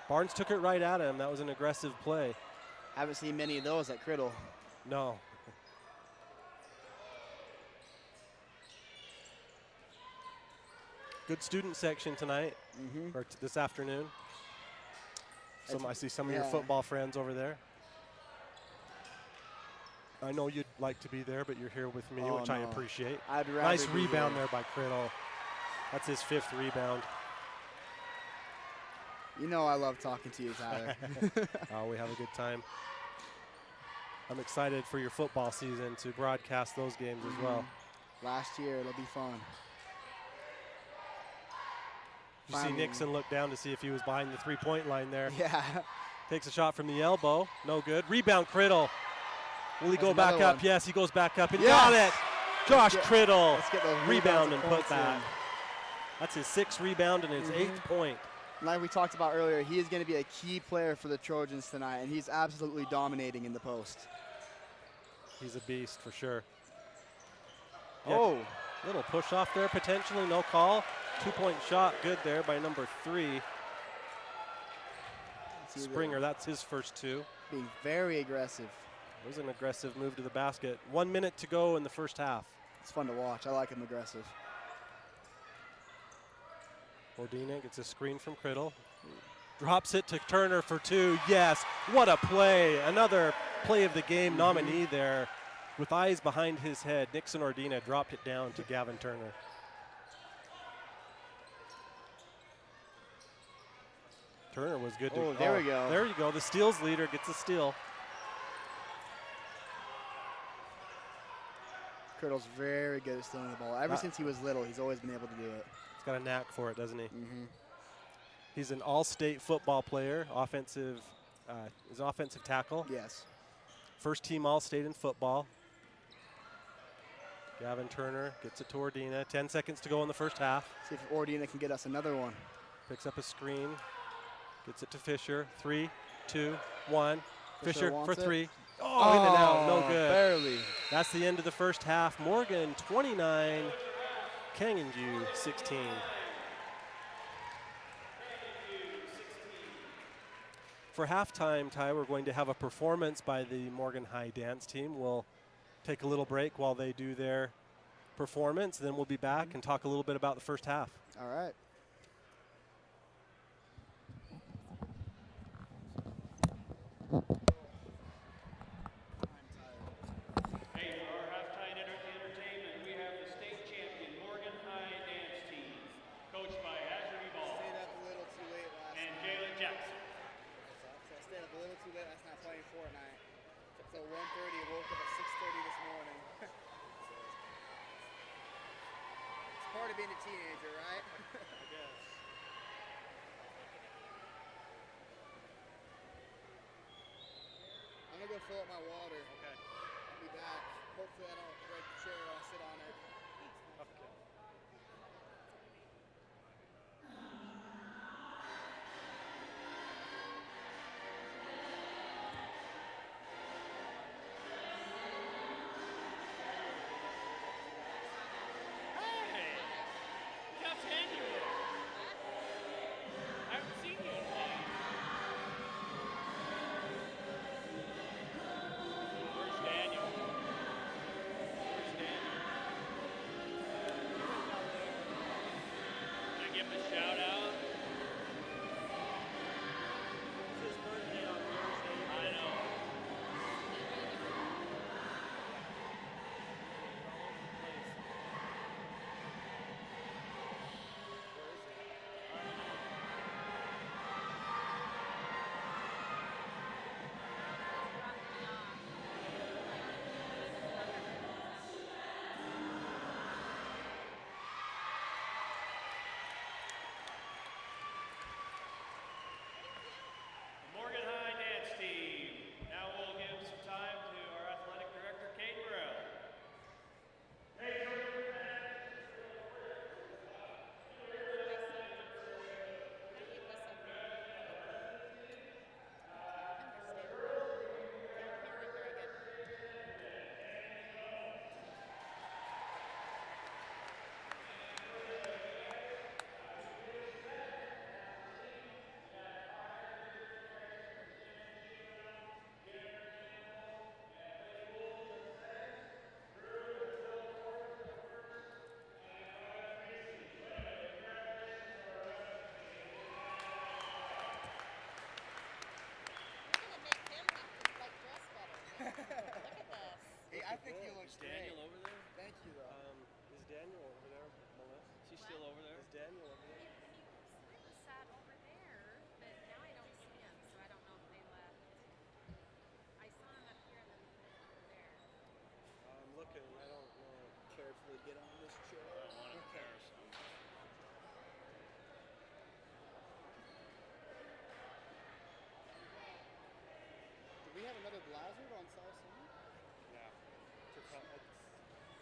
Barnes took it right at him. That was an aggressive play. Haven't seen many of those at Criddle. No. Good student section tonight, or this afternoon. I see some of your football friends over there. I know you'd like to be there, but you're here with me, which I appreciate. I'd rather nice be rebound there by Criddle. That's his 5th rebound. You know I love talking to you, Tyler. Oh, we have a good time. I'm excited for your football season to broadcast those games as well. last year. It'll be fun. You see Nixon look down to see if he was behind the three-point line there. Yeah. Takes a shot from the elbow. No good. Rebound, Criddle. Will he That's go back another up? one. Yes, he goes back up and Yes! got it. Josh Criddle. Let's get those Rebound rebounds and and put points back. in. That's his 6th rebound and his 8th point. Like we talked about earlier, he is going to be a key player for the Trojans tonight, and he's absolutely dominating in the post. He's a beast for sure. Yeah, Oh. Little push off there potentially, no call. 2-point shot, good there by number 3. Springer, that's his first 2. Being very aggressive. It was an aggressive move to the basket. 1 minute to go in the first half. It's fun to watch. I like him aggressive. Ordina gets a screen from Criddle. Drops it to Turner for 2. Yes, what a play. Another play of the game nominee there. With eyes behind his head, Nixon Ordina dropped it down to Gavin Turner. Turner was good. Oh, there we go. There you go. The steals leader gets a steal. Criddle's very good at stealing the ball. Ever since he was little, he's always been able to do it. He's got a knack for it, doesn't he? He's an all-state football player, offensive. He's an offensive tackle. Yes. First team all-state in football. Gavin Turner gets it to Ordina. 10 seconds to go in the first half. See if Ordina can get us another one. Picks up a screen. Gets it to Fisher. 3, 2, 1. Fisher for 3. Oh, in and out. No good. Barely. That's the end of the first half. Morgan 29. Kanganju 16. For halftime, Ty, we're going to have a performance by the Morgan High dance team. We'll take a little break while they do their performance. Then we'll be back and talk a little bit about the first half. All right. Hey, for our halftime entertainment, we have the state champion Morgan High dance team, coached by Azuri Ball Stayed up a little too late and Jalen Jackson. So I stayed up a little too late last night playing Fortnite. Up till 1:30, I woke up at 6:30 this morning. It's part of being a teenager, right? I guess. I'm gonna go fill up my water. Okay. I'll be back. Hopefully I don't break the chair or I'll sit on it. Okay. Hey, Jeff Daniel. I haven't seen you in a while. Where's Daniel? Where's Daniel? Can I give him a shout out? It's his birthday on Thursday. I know. The Morgan High dance team. Now we'll give some time to our athletic director, Kate Burrell. Hey, I think you look Is great. Daniel over there? Thank you, though. Is Daniel over there, Melissa? She's still over there? Is Daniel over there? Sat over there, but now I don't see him, so I don't know if they left. I saw him up here and then over there. I'm looking. I don't know carefully to get on this chair. Okay. Do we have another Blizzard on South Summit? Yeah.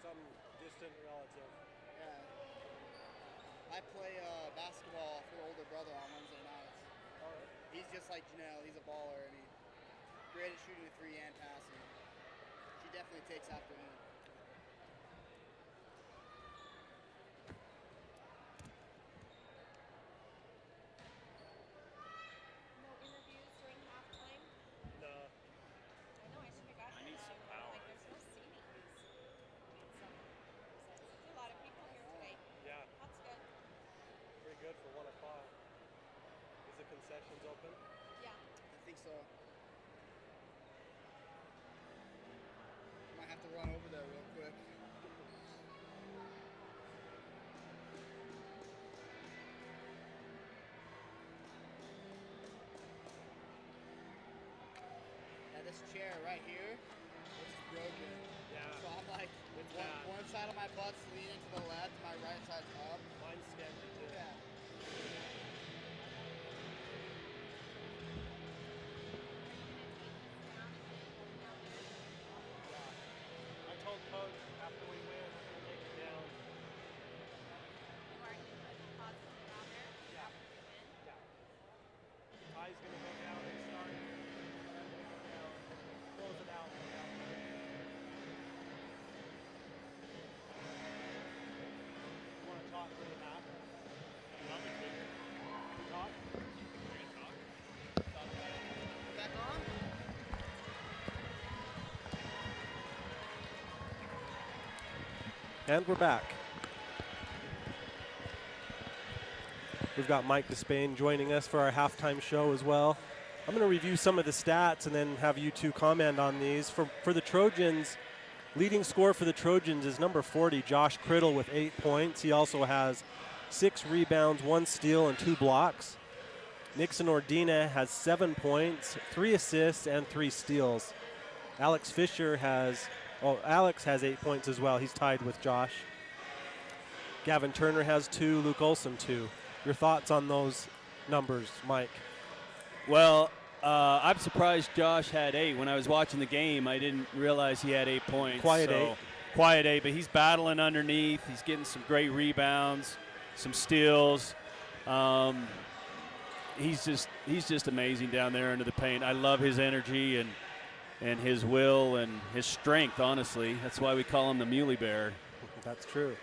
Some distant relative. Yeah. I play basketball for the older brother on Wednesday nights. He's just like Janelle. He's a baller. I mean, great at shooting the three and passing. She definitely takes after him. No interviews during halftime. No. I know I should have gotten. I need some I'm power. like, there's no seating. Need some. There's a lot of people here today. Yeah. That's good. Pretty good for 1 o'clock. Is the concessions open? Yeah. I think so. Might have to run over there real quick. Yeah, this chair right here, this is broken. Yeah. So I'm like, It's bad. one side of my butt's leaning to the left, my right side's up. Mine's sketchy too. Yeah. I told Coach after we win, I'm going to take it down. You already put deposit down there. Yeah. Yeah. Ty's going to go down and start. I'm going to go down, close it out. You want to talk to the half? You want me to? Talk? Back on? And we're back. We've got Mike Despain joining us for our halftime show as well. I'm going to review some of the stats and then have you two comment on these. For the Trojans, leading scorer for the Trojans is number 40, Josh Criddle, with 8 points. He also has 6 rebounds, 1 steal, and 2 blocks. Nixon Ordina has 7 points, 3 assists, and 3 steals. Alex has 8 points as well. He's tied with Josh. Gavin Turner has 2, Luke Olson 2. Your thoughts on those numbers, Mike? Well, I'm surprised Josh had 8. When I was watching the game, I didn't realize he had 8 points. Quiet 8. Quiet 8, but he's battling underneath. He's getting some great rebounds, some steals. He's just amazing down there under the paint. I love his energy and his will and his strength, honestly. That's why we call him the Muley Bear. That's true.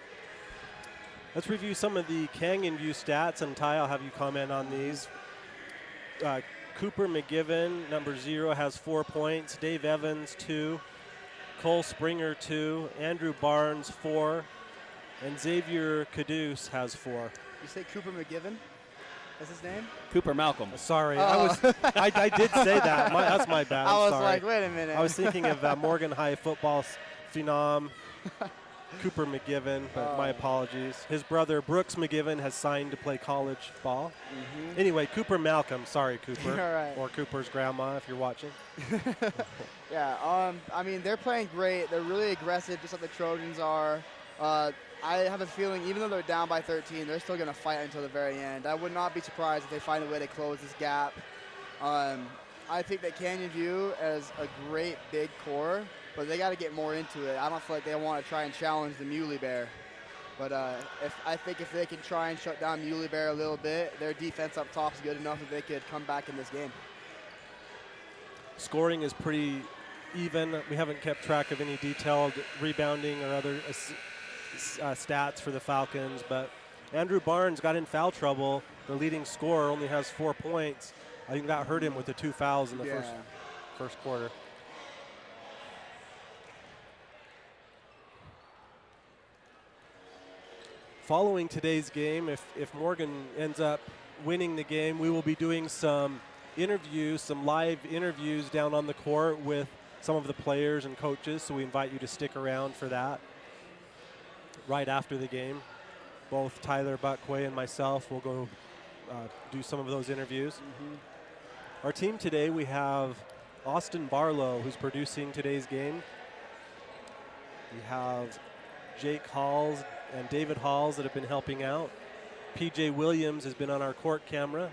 Let's review some of the Canyon View stats, and Ty, I'll have you comment on these. Cooper McGivern, number 0, has 4 points. Dave Evans, 2. Cole Springer, 2. Andrew Barnes, 4. And Xavier Caduce has 4. You say Cooper McGivern? That's his name? Cooper Malcolm. Sorry, Oh. I did say that. That's my bad. I was sorry. like, wait a minute. I was thinking of Morgan High football phenom, Cooper McGivern, but my apologies. His brother, Brooks McGivern, has signed to play college ball. Mm-hmm. Anyway, Cooper Malcolm. Sorry, Cooper. All right. Or Cooper's grandma, if you're watching. Yeah, I mean, they're playing great. They're really aggressive, just like the Trojans are. I have a feeling, even though they're down by 13, they're still going to fight until the very end. I would not be surprised if they find a way to close this gap. I think that Canyon View is a great big core, but they got to get more into it. I don't feel like they want to try and challenge the Muley Bear. But I think if they can try and shut down Muley Bear a little bit, their defense up top is good enough that they could come back in this game. Scoring is pretty even. We haven't kept track of any detailed rebounding or other stats for the Falcons, but Andrew Barnes got in foul trouble. The leading scorer only has 4 points. I think that hurt him with the 2 fouls in the first quarter. Following today's game, if Morgan ends up winning the game, we will be doing some interviews, some live interviews down on the court with some of the players and coaches, so we invite you to stick around for that. Right after the game, both Tyler Buckway and myself will go do some of those interviews. Mm-hmm. Our team today, we have Austin Barlow, who's producing today's game. We have Jake Halls and David Halls that have been helping out. PJ Williams has been on our court camera.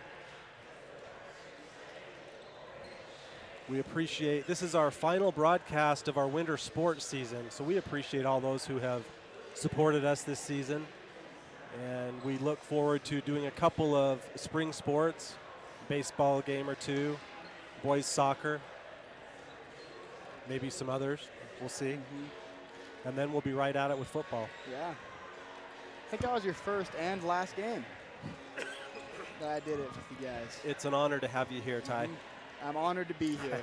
We appreciate, this is our final broadcast of our winter sports season, so we appreciate all those who have supported us this season. And we look forward to doing a couple of spring sports, baseball game or two, boys soccer, maybe some others, we'll see. And then we'll be right at it with football. Yeah. I think that was your first and last game that I did it with you guys. It's an honor to have you here, Ty. I'm honored to be here.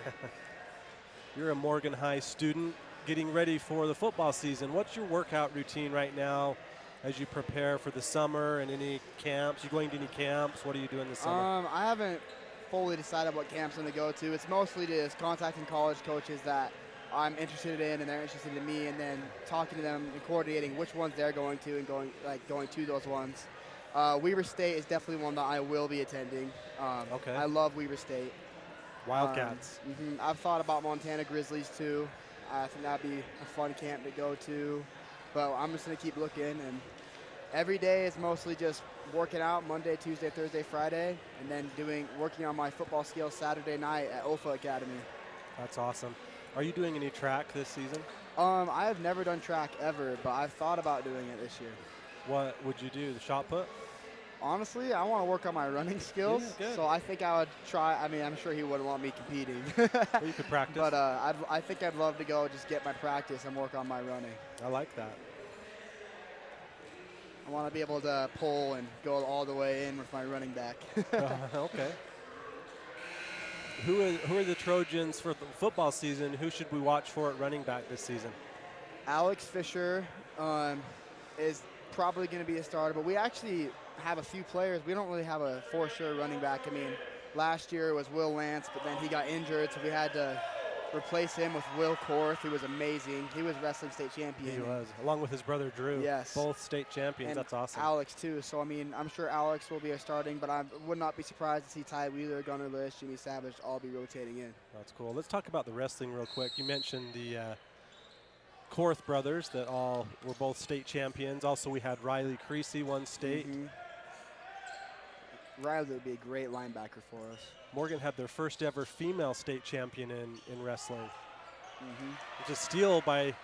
You're a Morgan High student getting ready for the football season. What's your workout routine right now as you prepare for the summer and any camps? You going to any camps? What are you doing this summer? I haven't fully decided what camps I'm going to go to. It's mostly just contacting college coaches that I'm interested in and they're interested in me, and then talking to them and coordinating which ones they're going to and going to those ones. Weber State is definitely one that I will be attending. Okay. I love Weber State. Wildcats. I've thought about Montana Grizzlies too. I think that'd be a fun camp to go to, but I'm just gonna keep looking. And every day is mostly just working out Monday, Tuesday, Thursday, Friday, and then working on my football skills Saturday night at OFA Academy. That's awesome. Are you doing any track this season? I have never done track ever, but I've thought about doing it this year. What would you do? The shot put? Honestly, I want to work on my running skills, so I think I would try. I mean, I'm sure he wouldn't want me competing. Well, you could practice. But I think I'd love to go just get my practice and work on my running. I like that. I want to be able to pull and go all the way in with my running back. Okay. Who are the Trojans for the football season? Who should we watch for at running back this season? Alex Fisher is probably going to be a starter, but we actually have a few players. We don't really have a for sure running back. I mean, last year it was Will Lance, but then he got injured, so we had to replace him with Will Korth, who was amazing. He was wrestling state champion. He was, along with his brother Drew. Yes. Both state champions. And that's awesome. Alex too. So I mean, I'm sure Alex will be a starting, but I would not be surprised to see Ty Wheeler, Gunnar Lish, Jimmy Savage all be rotating in. That's cool. Let's talk about the wrestling real quick. You mentioned the Korth brothers that all were both state champions. Also, we had Riley Creasy, won state. Riley would be a great linebacker for us. Morgan had their first ever female state champion in wrestling. It's a steal by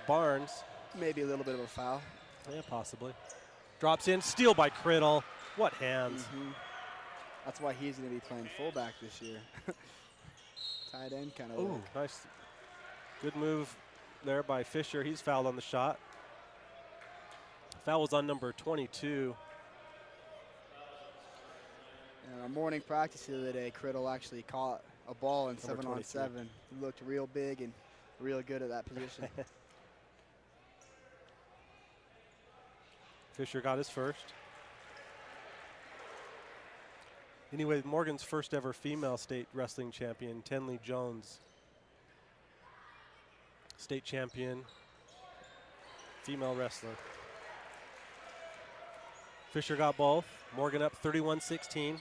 Barnes. Maybe a little bit of a foul. Yeah, possibly. Drops in, steal by Criddle. What hands. That's why he's going to be playing fullback this year. Tight end kind of. Oh, nice. Good move there by Fisher. He's fouled on the shot. Foul was on number 22. In our morning practice the other day, Criddle actually caught a ball in 7-on-7. He looked real big and real good at that position. Fisher got his first. Anyway, Morgan's first ever female state wrestling champion, Tenley Jones. State champion, female wrestler. Fisher got both. Morgan up 31-16.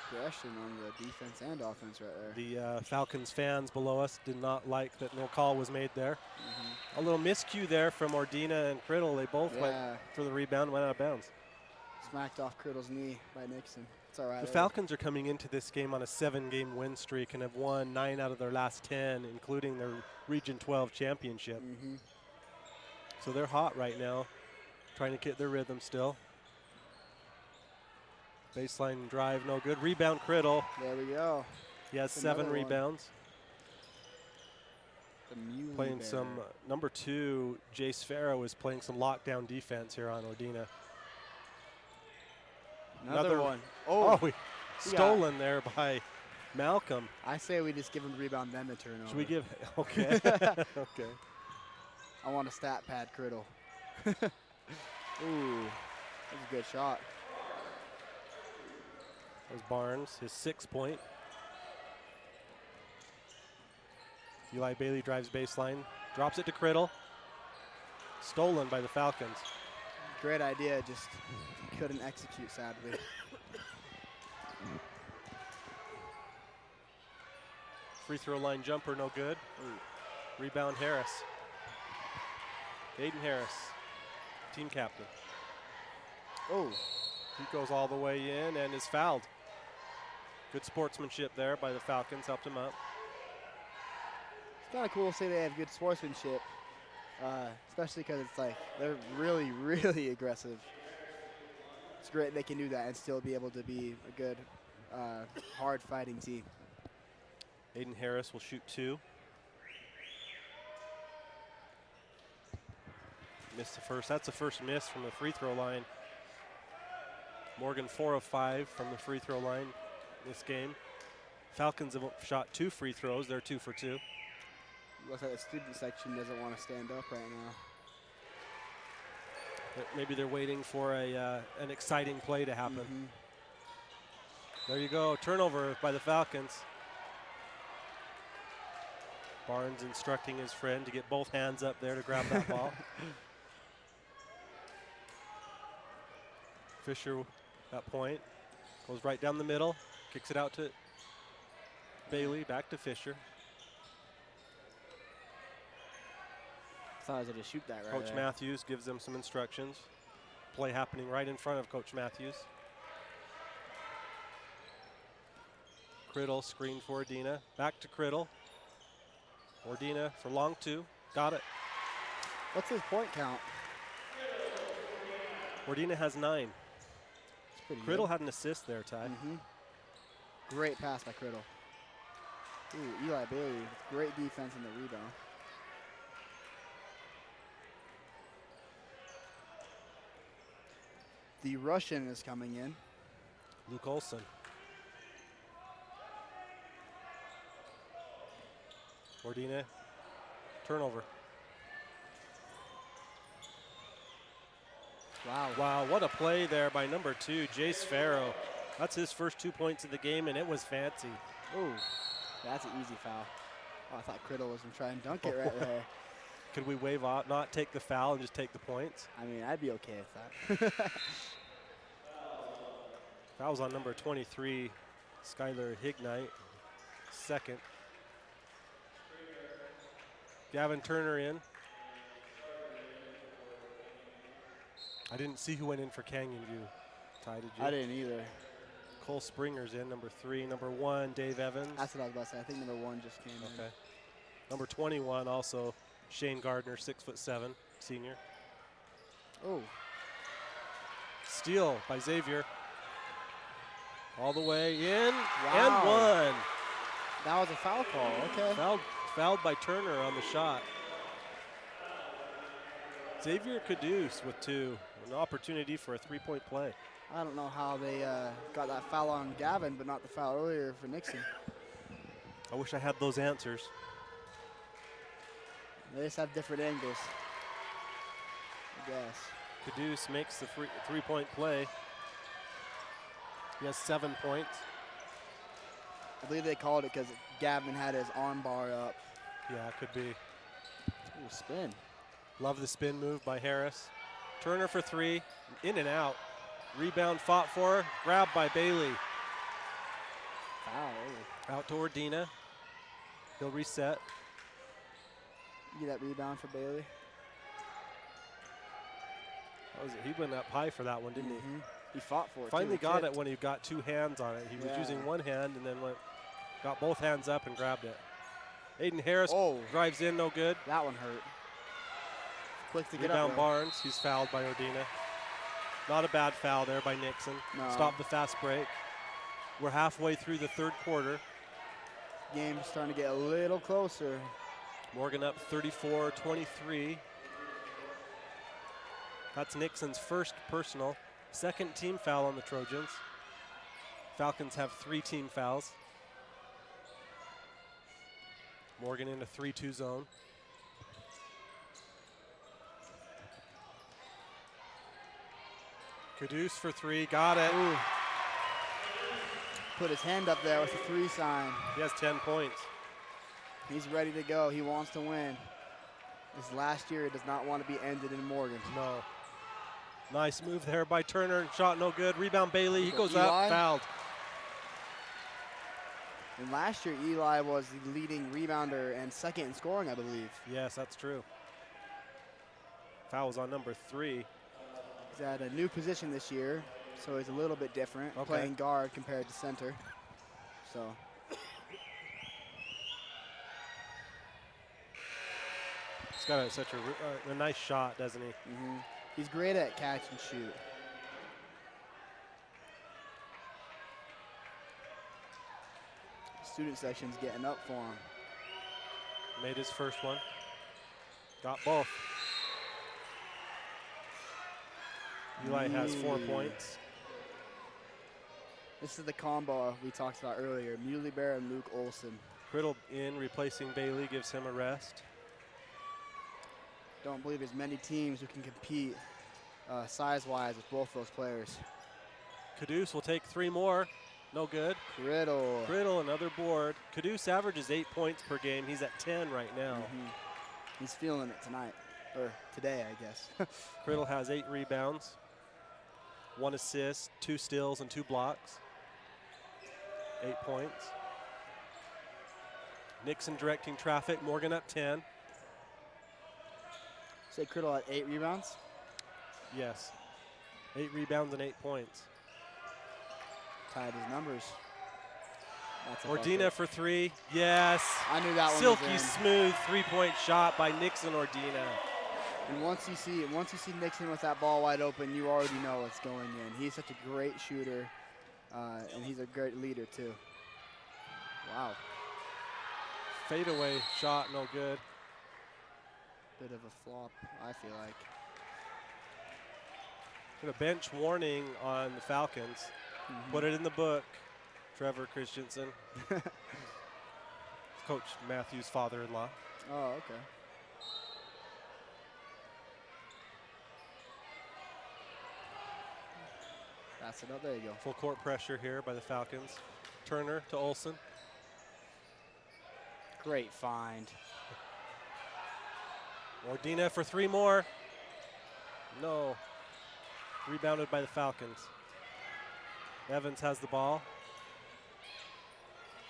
Aggression on the defense and offense right The there. Falcons fans below us did not like that no call was made there. A little miscue there from Ordina and Criddle. They both went for the rebound, went out of bounds. Smacked off Criddle's knee by Nixon. It's all right. The Falcons are coming into this game on a 7-game win streak and have won 9 out of their last 10, including their Region 12 championship. So they're hot right now, trying to get their rhythm still. Baseline drive, no good. Rebound, Criddle. There we go. He has 7 rebounds. The playing some, number 2, Jace Farrow is playing some lockdown defense here on Ordina. Another one. Oh, stolen there by Malcolm. I say we just give him the rebound, then the turnover. Should we give? Okay. Okay. I want a stat pad, Criddle. Ooh, that's a good shot. That was Barnes, his 6th point. Eli Bailey drives baseline, drops it to Criddle. Stolen by the Falcons. Great idea, just couldn't execute, sadly. Free throw line jumper, no good. Rebound, Harris. Aiden Harris, team captain. Oh, He goes all the way in and is fouled. Good sportsmanship there by the Falcons, helped him up. it's kind of cool to say they have good sportsmanship, especially because it's like they're really, really aggressive. It's great they can do that and still be able to be a good, hard-fighting team. Aiden Harris will shoot 2. Missed the first. That's the first miss from the free throw line. Morgan 4 of 5 from the free throw line this game. Falcons have shot 2 free throws. They're 2 for 2. Looks like the student section doesn't want to stand up right now. But maybe they're waiting for an exciting play to happen. There you go. Turnover by the Falcons. Barnes instructing his friend to get both hands up there to grab that ball. Fisher, that point, goes right down the middle, kicks it out to Bailey, back to Fisher. Thought I was going to shoot that right Coach there. Matthews gives them some instructions. Play happening right in front of Coach Matthews. Criddle screen for Ordina. Back to Criddle. Ordina for long 2. Got it. What's his point count? Ordina has 9. Pretty Criddle good. had an assist there, Ty. Great pass by Criddle. Ooh, Eli Bailey with great defense in the rebound. The Russian is coming in. Luke Olson. Ordina, turnover. Wow. Wow, what a play there by number 2, Jace Farrow. That's his first 2 points of the game, and it was fancy. Ooh, that's an easy foul. Oh, I thought Criddle was going to try and dunk it right there. Could we waive off, not take the foul and just take the points? I mean, I'd be okay with that. Foul's on number 23, Skylar Hignite, second. Gavin Turner in. I didn't see who went in for Canyon View. Ty, did you? I didn't either. Cole Springer's in, number 3. Number 1, Dave Evans. That's what I was about to say. I think number 1 just came in. Okay. Number 21, also Shane Gardner, 6'7", senior. Oh. Steal by Xavier. All the way in Wow. and 1. That was a foul call. Okay. Fouled by Turner on the shot. Xavier Caduce with 2. An opportunity for a 3-point play. I don't know how they got that foul on Gavin, but not the foul earlier for Nixon. I wish I had those answers. They just have different angles, I guess. Caduce makes the 3-point play. He has 7 points. I believe they called it because Gavin had his arm bar up. Yeah, it could be. Ooh, spin. Love the spin move by Harris. Turner for 3, in and out. Rebound fought for, grabbed by Bailey. Foul. Out to Ordina. He'll reset. Get that rebound for Bailey. What was it? He went up high for that one, didn't he? He fought for it. Finally too. got it when he got 2 hands on it. He was using one hand and then got both hands up and grabbed it. Aiden Harris drives in, no good. That one hurt. Quick to get Rebound up. Barnes, he's fouled by Ordina. Not a bad foul there by Nixon. No. Stop the fast break. We're halfway through the 3rd quarter. Game's starting to get a little closer. Morgan up 34-23. That's Nixon's first personal. 2nd team foul on the Trojans. Falcons have 3 team fouls. Morgan in a 3-2 zone. Caduce for 3, got it. Ooh. Put his hand up there with the 3 sign. He has 10 points. He's ready to go. He wants to win. This last year does not want to be ended in Morgan. No. Nice move there by Turner. Shot no good. Rebound Bailey. He goes Eli. up, fouled. And last year, Eli was the leading rebounder and 2nd in scoring, I believe. Yes, that's true. Foul's on number 3. He's at a new position this year, so he's a little bit different, Okay. playing guard compared to center. So He's got such a nice shot, doesn't he? he's great at catch and shoot. Student section's getting up for him. Made his first one. Got both. Eli has 4 points. This is the combo we talked about earlier, Muley Bear and Luke Olson. Criddle in, replacing Bailey, gives him a rest. Don't believe there's many teams who can compete size-wise with both those players. Caduce will take 3 more. No good. Criddle. Criddle, another board. Caduce averages 8 points per game. He's at 10 right now. He's feeling it tonight, or today, I guess. Criddle has 8 rebounds, 1 assist, 2 steals, and 2 blocks. 8 points. Nixon directing traffic. Morgan up 10. Say Criddle at 8 rebounds? Yes. 8 rebounds and 8 points. Tied his numbers. That's a Ordina bucket. for 3. Yes. I knew that one Silky was in. smooth 3-point shot by Nixon Ordina. And once you see Nixon with that ball wide open, you already know it's going in. He's such a great shooter, and he's a great leader too. Wow. Fadeaway shot, no good. Bit of a flop, I feel like. Got a bench warning on the Falcons. Put it in the book, Trevor Christensen. Coach Matthews' father-in-law. Oh, okay. Pass it up, there you go. Full court pressure here by the Falcons. Turner to Olsen. Great find. Ordina for 3 more. No. Rebounded by the Falcons. Evans has the ball.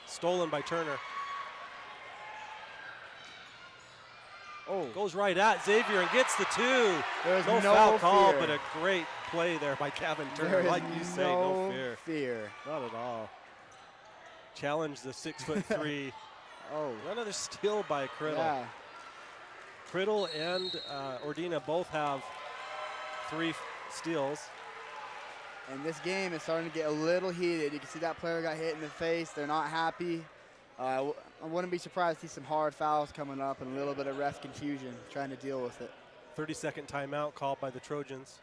Stolen by Turner. Oh. Goes right at Xavier and gets the 2. There's no no foul call, fear. but a great play there by Gavin Turner. There is Like you say, no fear. Not at all. Challenged the 6'3". Oh. Another steal by Criddle. Yeah. Criddle and Ordina both have 3 steals. And this game is starting to get a little heated. You can see that player got hit in the face. They're not happy. I wouldn't be surprised to see some hard fouls coming up and a little bit of ref confusion trying to deal with it. 30-second timeout called by the Trojans.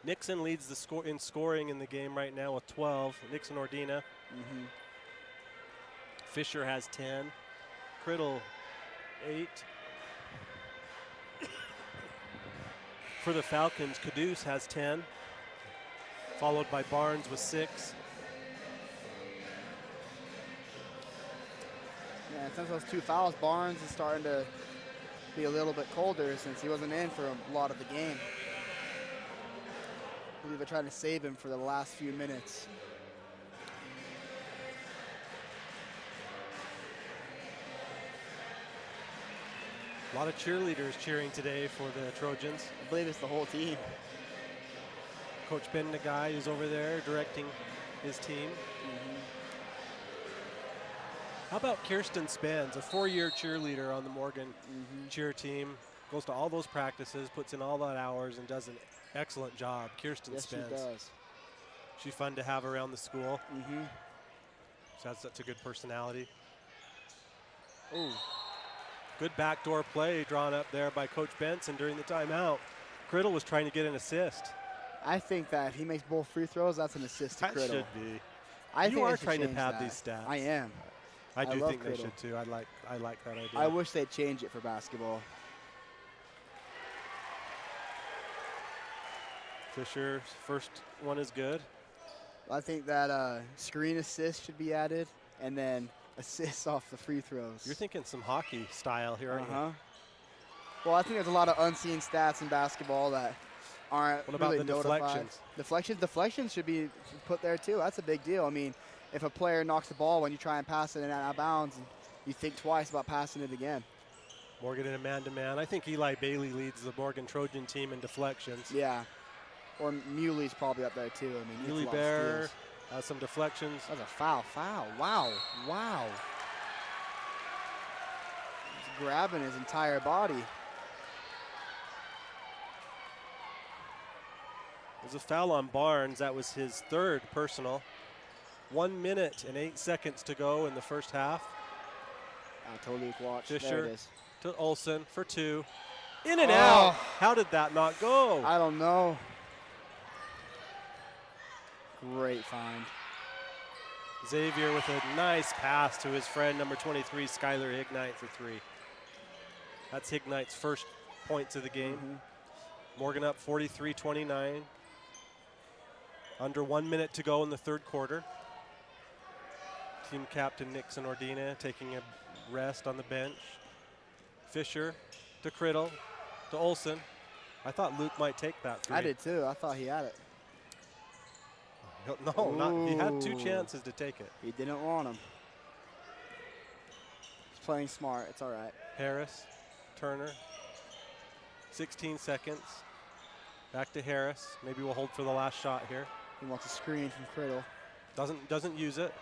Nixon leads the scoring in the game right now with 12. Nixon Ordina. Fisher has 10. Criddle 8. For the Falcons, Caduce has 10. Followed by Barnes with 6. Yeah, and since those 2 fouls, Barnes is starting to be a little bit colder since he wasn't in for a lot of the game. I believe they're trying to save him for the last few minutes. A lot of cheerleaders cheering today for the Trojans. I believe it's the whole team. Coach Ben, the guy who's over there directing his team. How about Kirsten Spence, a 4-year cheerleader on the Morgan cheer team, goes to all those practices, puts in all that hours, and does an excellent job. Kirsten Spence. Yes, she does. She's fun to have around the school. She has such a good personality. Ooh. Good backdoor play drawn up there by Coach Benson during the timeout. Criddle was trying to get an assist. I think that if he makes both free throws, that's an assist to That Criddle. should be. I You think are they should trying to change pad that. these stats. I am. I do love think they Criddle. should too. I like that idea. I wish they'd change it for basketball. Fisher's first one is good. I think that screen assist should be added, and then assists off the free throws. You're thinking some hockey style here, aren't you? Well, I think there's a lot of unseen stats in basketball that aren't What about really the notified. deflections? Deflections should be put there too. That's a big deal. I mean, if a player knocks the ball when you try and pass it and out of bounds, you think twice about passing it again. Morgan in a man-to-man. I think Eli Bailey leads the Morgan Trojan team in deflections. Yeah. Or Muley's probably up there too. I mean, he Muley gets a lot of Bear steals. has some deflections. That's a foul. Wow. He's grabbing his entire body. There's a foul on Barnes. That was his third personal. 1 minute and 8 seconds to go in the first half. To Luke, watch. There Fisher it is. to Olsen for 2. In and out. How did that not go? I don't know. Great find. Xavier with a nice pass to his friend, number 23, Skylar Hignite for 3. That's Hignite's first points of the game. Morgan up 43-29. Under 1 minute to go in the third quarter. Team captain Nixon Ordina taking a rest on the bench. Fisher to Criddle to Olsen. I thought Luke might take that 3. I did too. I thought he had it. No, not, he had 2 chances to take it. He didn't want him. He's playing smart. It's all right. Harris, Turner, 16 seconds. Back to Harris. Maybe we'll hold for the last shot here. He wants a screen from Criddle. Doesn't use it.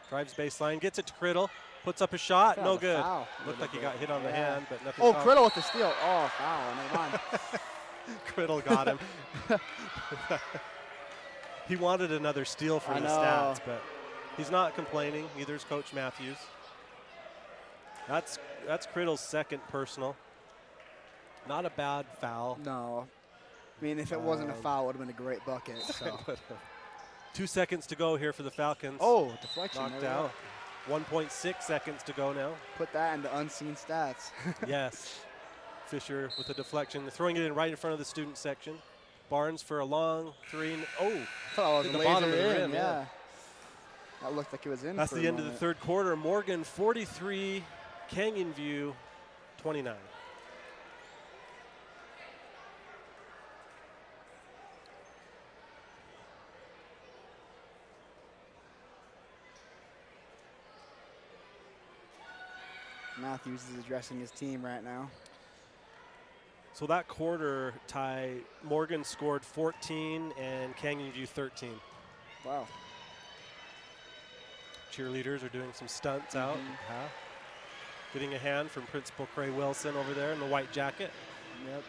Drives baseline, gets it to Criddle, puts up a shot, no good. Foul. Looked like he got hit on the hand, but nothing. Oh, Criddle with the steal. Oh, foul. Never mind. Criddle got him. He wanted another steal for the stats, but he's not complaining. Neither is Coach Matthews. That's Criddle's second personal. Not a bad foul. No. I mean, if it wasn't a foul, it would have been a great bucket. So. 2 seconds to go here for the Falcons. Oh, deflection. Knocked out. 1.6 seconds to go now. Put that into unseen stats. Yes. Fisher with a deflection, throwing it in right in front of the student section. Barnes for a long 3. Oh, at the bottom of the rim, rim. yeah. That looked like it was in. That's for the a end of the moment. third quarter. Morgan 43, Canyon View 29. Matthews is addressing his team right now. So that quarter, Ty, Morgan scored 14 and Canyon View 13. Wow. Cheerleaders are doing some stunts out. Getting a hand from Principal Cray Wilson over there in the white jacket. Yep.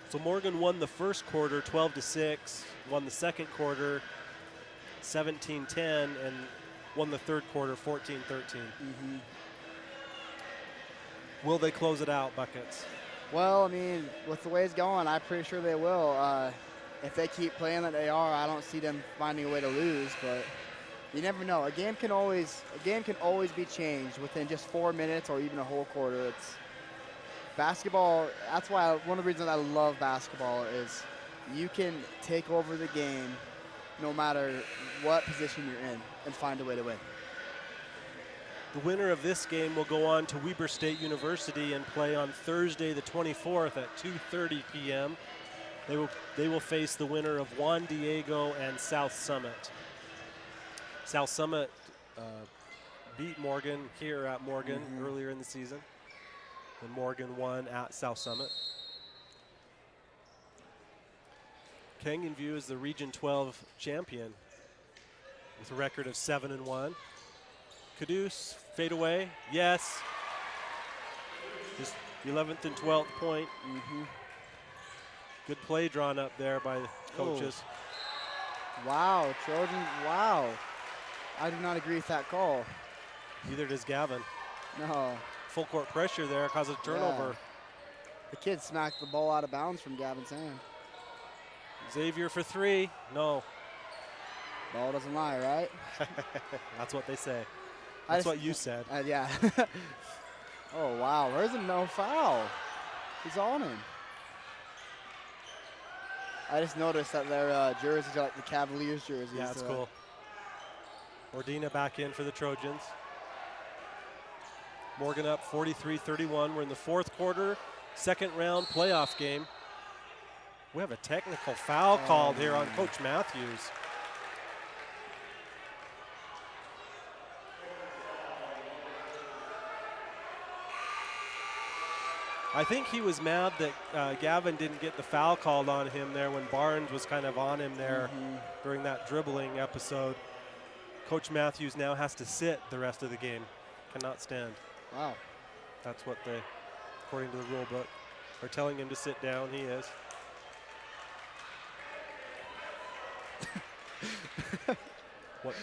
So Morgan won the first quarter 12-6, won the second quarter 17-10, and won the third quarter 14-13. Will they close it out, Buckets? Well, I mean, with the way it's going, I'm pretty sure they will. If they keep playing like they are, I don't see them finding a way to lose. But you never know. A game can always be changed within just 4 minutes or even a whole quarter. It's basketball. That's why one of the reasons I love basketball is you can take over the game no matter what position you're in and find a way to win. The winner of this game will go on to Weber State University and play on Thursday the 24th at 2:30 p.m. They will face the winner of Juan Diego and South Summit. South Summit beat Morgan here at Morgan earlier in the season. And Morgan won at South Summit. Canyon View is the Region 12 champion with a record of 7-1. Caduce, fade away, yes. Just 11th and 12th point. Good play drawn up there by the coaches. Wow, Trojans, wow. I do not agree with that call. Neither does Gavin. No. Full court pressure there causes a turnover. The kid smacked the ball out of bounds from Gavin's hand. Xavier for 3, no. Ball doesn't lie, right? That's what they say. That's what you said. Yeah. Oh, wow. There's a no foul. He's on him. I just noticed that their jerseys are like the Cavaliers jerseys. Yeah, that's cool. Ordina back in for the Trojans. Morgan up 43-31. We're in the fourth quarter, second round playoff game. We have a technical foul called here on Coach Matthews. I think he was mad that Gavin didn't get the foul called on him there when Barnes was kind of on him there during that dribbling episode. Coach Matthews now has to sit the rest of the game, cannot stand. Wow. That's what they, according to the rule book, are telling him to sit down. He is. What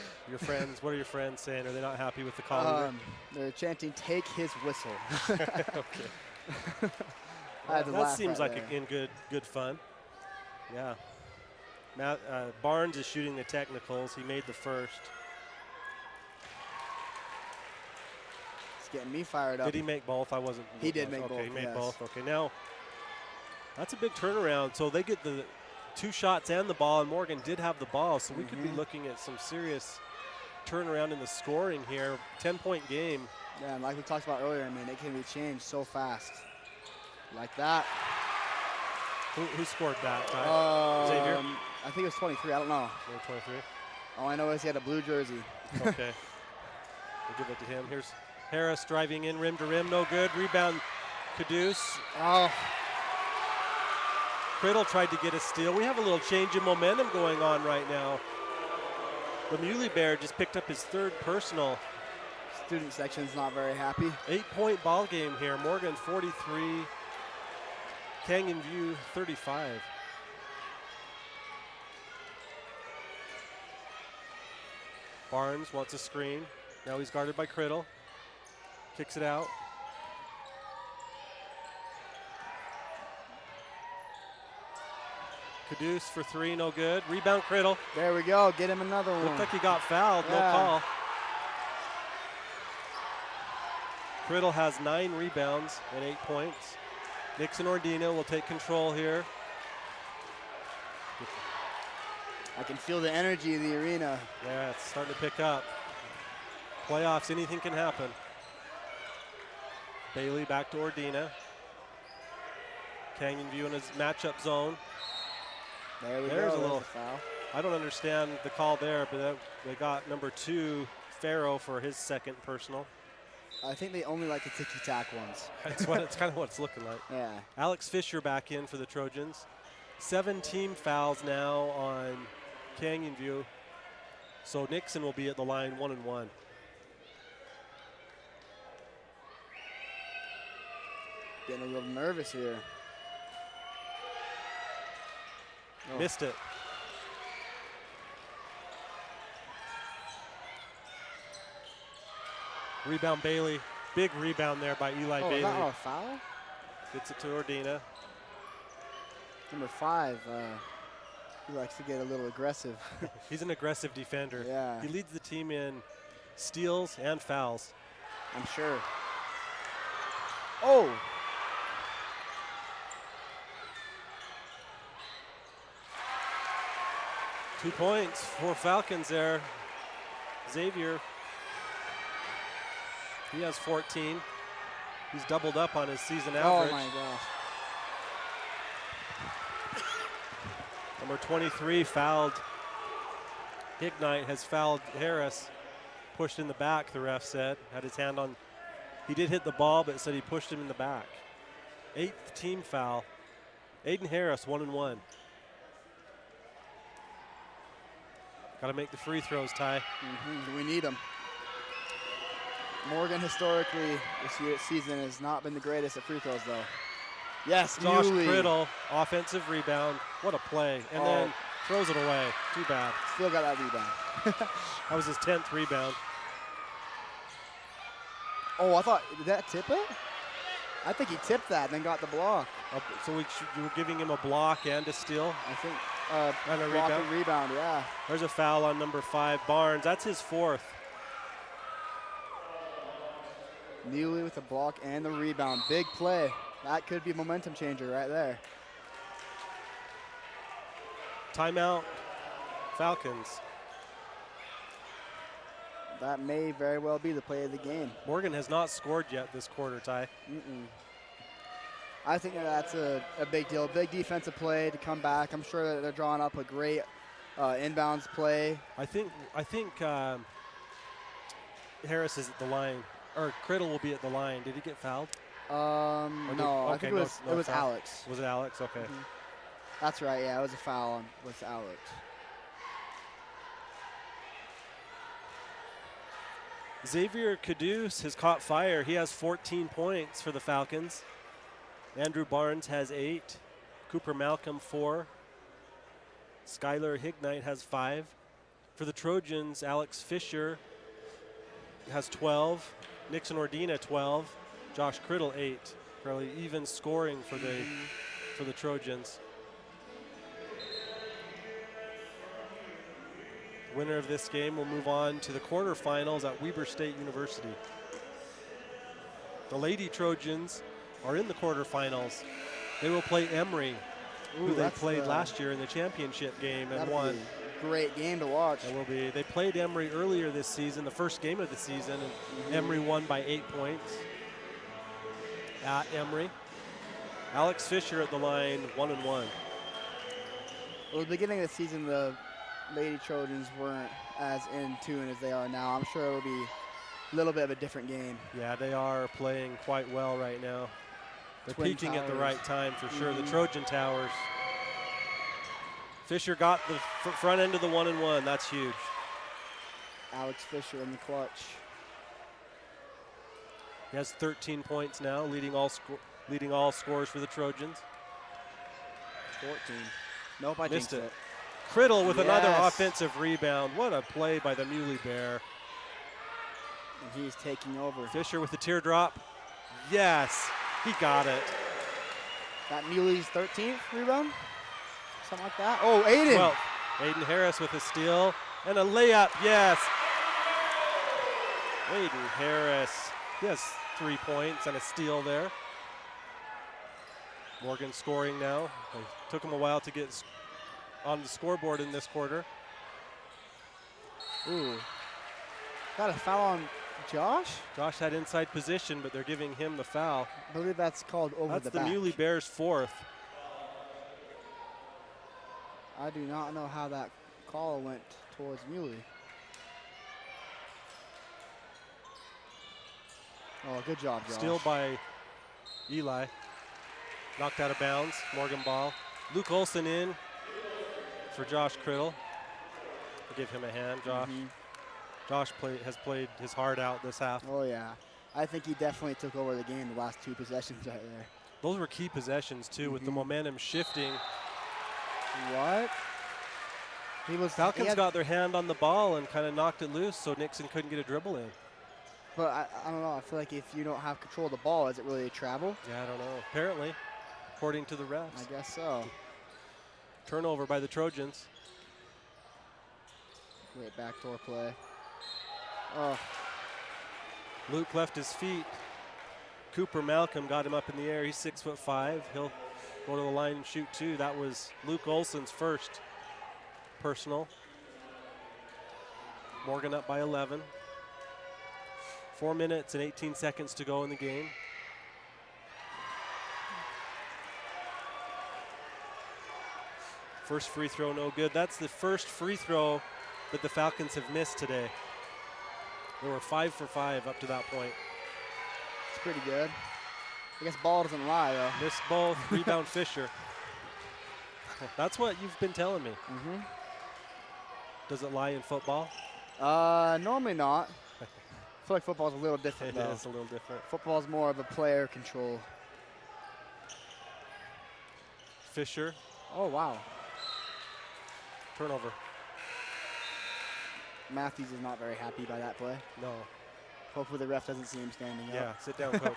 are your friends saying? Are they not happy with the call either? They're chanting, "Take his whistle." Okay. I had to That laugh seems right like there. in good fun. Yeah. Barnes is shooting the technicals. He made the first. It's getting me fired up. Did he make both? I wasn't. He did make okay, both, he made yes. both. Okay, now that's a big turnaround. So they get the 2 shots and the ball, and Morgan did have the ball. So we could be looking at some serious turnaround in the scoring here. 10-point game. Yeah, and like we talked about earlier, I mean, it can be changed so fast. Like that. Who scored that time? Xavier? I think it was 23. I don't know. Number 23. All I know is he had a blue jersey. Okay. We'll give it to him. Here's Harris driving in rim to rim. No good. Rebound, Caduce. Oh. Criddle tried to get a steal. We have a little change in momentum going on right now. The Muley Bear just picked up his 3rd personal. Student section's not very happy. 8-point ball game here. Morgan 43, Canyon View 35. Barnes wants a screen. Now he's guarded by Criddle. Kicks it out. Caduce for 3, no good. Rebound Criddle. There we go. Get him another one. Looked like he got fouled, no Yeah. call. Criddle has 9 rebounds and 8 points. Nixon Ordina will take control here. I can feel the energy of the arena. Yeah, it's starting to pick up. Playoffs, anything can happen. Bailey back to Ordina. Canyon View in his matchup zone. There we There's go. a little foul. I don't understand the call there, but they got number 2, Farrow, for his 2nd personal. I think they only like the ticky-tack ones. It's kind of what it's looking like. Yeah. Alex Fisher back in for the Trojans. 7 team fouls now on Canyon View. So Nixon will be at the line 1-1. Getting a little nervous here. Oh. Missed it. Rebound Bailey. Big rebound there by Eli Oh, Bailey. is that a foul? Gets it to Ordina. Number 5, he likes to get a little aggressive. He's an aggressive defender. Yeah. He leads the team in steals and fouls. I'm sure. Oh! Two points for Falcons there. Xavier, he has 14. He's doubled up on his season average. Oh my gosh. Number 23 fouled. Hignite has fouled Harris. Pushed in the back, the ref said. Had his hand on. He did hit the ball, but said he pushed him in the back. 8th team foul. Aiden Harris, 1-1. Got to make the free throws, Ty. We need them. Morgan historically this season has not been the greatest at free throws, though. Yes, Josh Muley. Criddle, offensive rebound. What a play. And then throws it away. Too bad. Still got that rebound. That was his 10th rebound. Oh, I thought, did that tip it? I think he tipped that and then got the block. So you were giving him a block and a steal? I think And a block rebound? and rebound, yeah. There's a foul on number 5, Barnes. That's his 4th. Muley with the block and the rebound. Big play. That could be a momentum changer right there. Timeout, Falcons. That may very well be the play of the game. Morgan has not scored yet this quarter, Ty. I think that's a big deal. Big defensive play to come back. I'm sure that they're drawing up a great inbounds play. I think Harris is at the line, or Criddle will be at the line. Did he get fouled? No, I think it was foul. Alex. Was it Alex? Okay. That's right. Yeah, it was a foul with Alex. Xavier Caduce has caught fire. He has 14 points for the Falcons. Andrew Barnes has 8. Cooper Malcolm 4. Skylar Hignite has 5. For the Trojans, Alex Fisher has 12. Nixon Ordina 12. Josh Criddle 8. Fairly even scoring for the Trojans. Winner of this game will move on to the quarterfinals at Weber State University. The Lady Trojans are in the quarterfinals. They will play Emory, who they played last year in the championship game and won. Great game to watch. It will be. They played Emory earlier this season, the first game of the season, and Emory won by 8 points at Emory. Alex Fisher at the line, 1-1. Well, at the beginning of the season, the Lady Trojans weren't as in tune as they are now. I'm sure it'll be a little bit of a different game. Yeah, they are playing quite well right now. They're Twin peaking at the Towers. right time for sure. The Trojan Towers. Fisher got the front end of the 1-1. That's huge. Alex Fisher in the clutch. He has 13 points now, leading all scores for the Trojans. 14. Nope, I Missed jinxed it. it. Criddle with another Yes. offensive rebound. What a play by the Muley Bear. And he's taking over. Fisher with the teardrop. Yes, he got it. Got Muley's 13th rebound? Something like that. Oh, Aiden. Well, Aiden Harris with a steal and a layup. Yes. Aiden Harris. He has 3 points and a steal there. Morgan scoring now. It took him a while to get on the scoreboard in this quarter. Ooh. Got a foul on Josh? Josh had inside position, but they're giving him the foul. I believe that's called over That's the the back. Muley Bears' 4th. I do not know how that call went towards Muley. Oh, good job, Josh. Steal by Eli. Knocked out of bounds. Morgan ball. Luke Olson in for Josh Criddle. I'll give him a hand, Josh. Josh has played his heart out this half. Oh, yeah. I think he definitely took over the game the last 2 possessions right there. Those were key possessions, too, with the momentum shifting. What? Falcons got their hand on the ball and kind of knocked it loose, so Nixon couldn't get a dribble in. But I don't know. I feel like if you don't have control of the ball, is it really a travel? Yeah, I don't know. Apparently, according to the refs. I guess so. Turnover by the Trojans. Great backdoor play. Oh. Luke left his feet. Cooper Malcolm got him up in the air. He's 6'5". He'll go to the line and shoot 2. That was Luke Olson's first personal. Morgan up by 11. 4 minutes and 18 seconds to go in the game. First free throw, no good. That's the first free throw that the Falcons have missed today. They were 5 for 5 up to that point. It's pretty good. I guess ball doesn't lie, though. Missed both, rebound Fisher. That's what you've been telling me. Does it lie in football? Normally not. I feel like football's a little different, though. It is a little different. Football's more of a player control. Fisher. Oh, wow. Turnover. Matthews is not very happy by that play. No. Hopefully the ref doesn't see him standing up. Yeah, sit down, coach.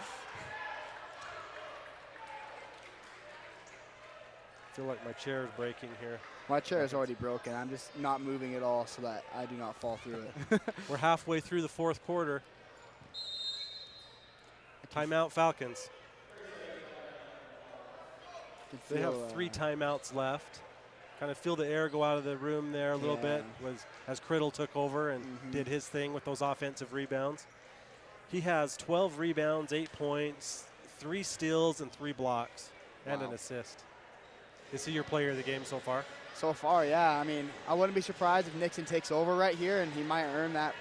I feel like my chair is breaking here. My chair is already broken. I'm just not moving at all so that I do not fall through it. We're halfway through the 4th quarter. Timeout Falcons. They have 3 timeouts left. Kind of feel the air go out of the room there a little bit as Criddle took over and did his thing with those offensive rebounds. He has 12 rebounds, 8 points, 3 steals, and 3 blocks, and an assist. Is he your player of the game so far? So far, yeah. I mean, I wouldn't be surprised if Nixon takes over right here, and he might earn that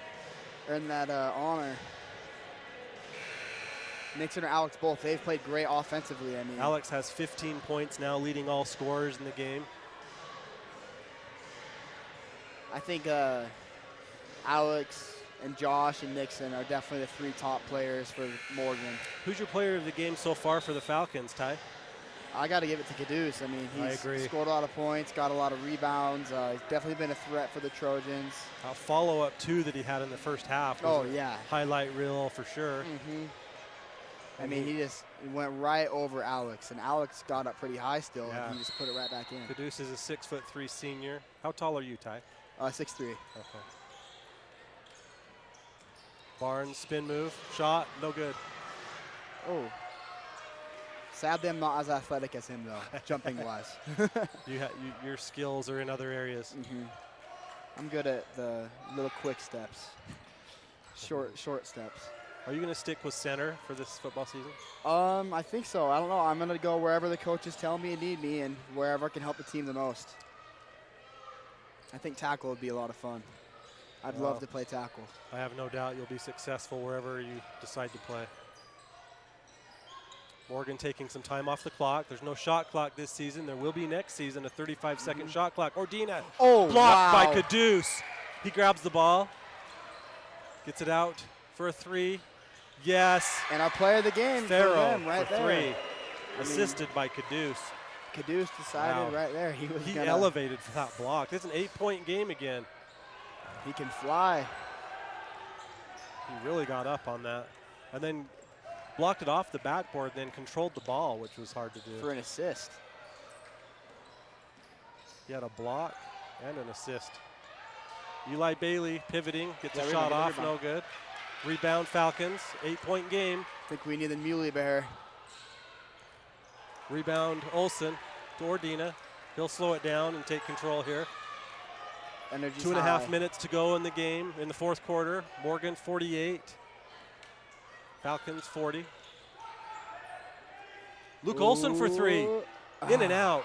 honor. Nixon or Alex both, they've played great offensively. I mean, Alex has 15 points now, leading all scorers in the game. I think Alex and Josh and Nixon are definitely the 3 top players for Morgan. Who's your player of the game so far for the Falcons, Ty? I got to give it to Caduce. I mean, I he's agree. scored a lot of points, got a lot of rebounds. He's definitely been a threat for the Trojans. A follow-up, too, that he had in the first half. Oh, was a yeah. highlight reel for sure. I mean, he just went right over Alex, and Alex got up pretty high still, Yeah. and he just put it right back in. Caduce is a 6'3" senior. How tall are you, Ty? 6'3". Okay. Barnes, spin move, shot, no good. Oh. Sadly, I'm not as athletic as him, though, jumping-wise. Your skills are in other areas. I'm good at the little quick steps, short steps. Are you going to stick with center for this football season? I think so. I don't know. I'm going to go wherever the coaches tell me and need me and wherever I can help the team the most. I think tackle would be a lot of fun. I'd love to play tackle. I have no doubt you'll be successful wherever you decide to play. Morgan taking some time off the clock. There's no shot clock this season. There will be next season, a 35-second shot clock. Ordina blocked by Caduce. He grabs the ball, gets it out for a 3. Yes. And our player of the game Farrell for them right for there. 3. Assisted by Caduce. Caduce decided right there he was He elevated for that block. It's an 8-point game again. He can fly. He really got up on that. And then blocked it off the backboard, then controlled the ball, which was hard to do. For an assist. He had a block and an assist. Eli Bailey pivoting, gets a shot off, no good. Rebound Falcons, 8-point game. I think we need the Muley Bear. Rebound Olsen to Ordina. He'll slow it down and take control here. Energy's 2.5 minutes to go in the game in the fourth quarter. Morgan 48. Falcons 40. Luke Olsen for 3. In and out.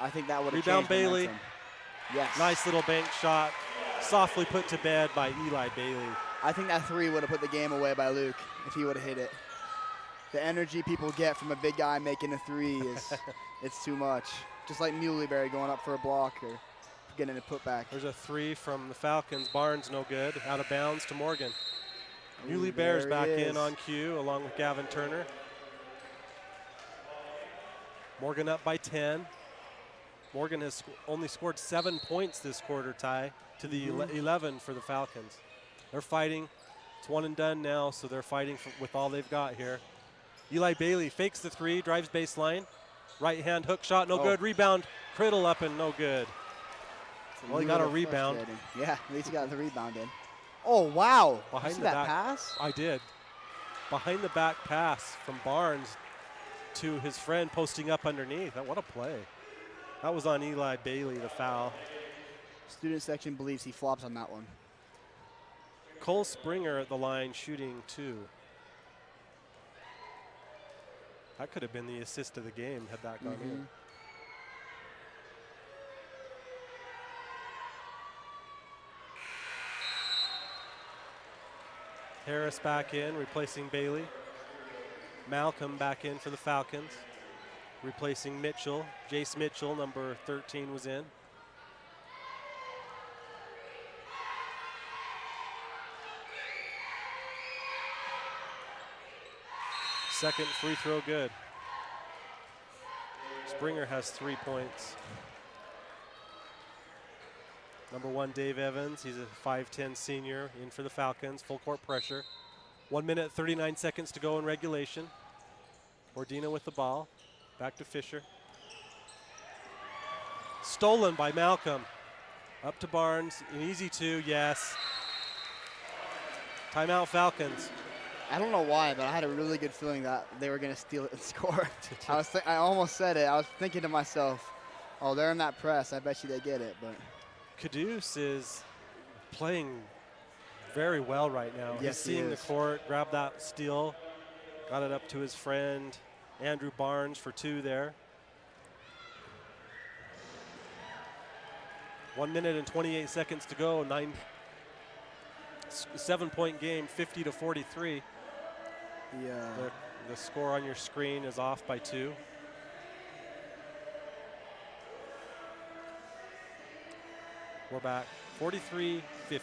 I think that would have Rebound changed Bailey. momentum. Yes. Nice little bank shot. Softly put to bed by Eli Bailey. I think that 3 would have put the game away by Luke if he would have hit it. The energy people get from a big guy making a 3 is it's too much. Just like Muleyberry going up for a block or getting a putback. There's a 3 from the Falcons. Barnes no good. Out of bounds to Morgan. Muleyberry's back in on cue along with Gavin Turner. Morgan up by 10. Morgan has only scored 7 points this quarter, Ty, to the 11 for the Falcons. They're fighting. It's 1 and done now, so they're fighting with all they've got here. Eli Bailey fakes the 3, drives baseline. Right hand hook shot, no good. Rebound, Criddle up and no good. Well, he got a rebound. Yeah, at least he got the rebound in. Oh, wow. Behind you see the that back pass? I did. Behind the back pass from Barnes to his friend posting up underneath. What a play. That was on Eli Bailey, the foul. Student section believes he flops on that one. Cole Springer at the line shooting 2. That could have been the assist of the game had that gone in. Harris back in, replacing Bailey. Malcolm back in for the Falcons, replacing Mitchell. Jace Mitchell, number 13, was in. Second free throw good. Springer has 3 points. Number 1, Dave Evans. He's a 5'10" senior in for the Falcons. Full court pressure. 1 minute, 39 seconds to go in regulation. Ordina with the ball. Back to Fisher. Stolen by Malcolm. Up to Barnes. An easy 2, yes. Timeout Falcons. I don't know why, but I had a really good feeling that they were going to steal it and score. I almost said it. I was thinking to myself, oh, they're in that press. I bet you they get it. But Caduce is playing very well right now. Yes, He's seeing the court, grabbed that steal, got it up to his friend Andrew Barnes for 2 there. 1 minute and 28 seconds to go. 7-point game, 50-43. The score on your screen is off by 2. We're back, 43-50.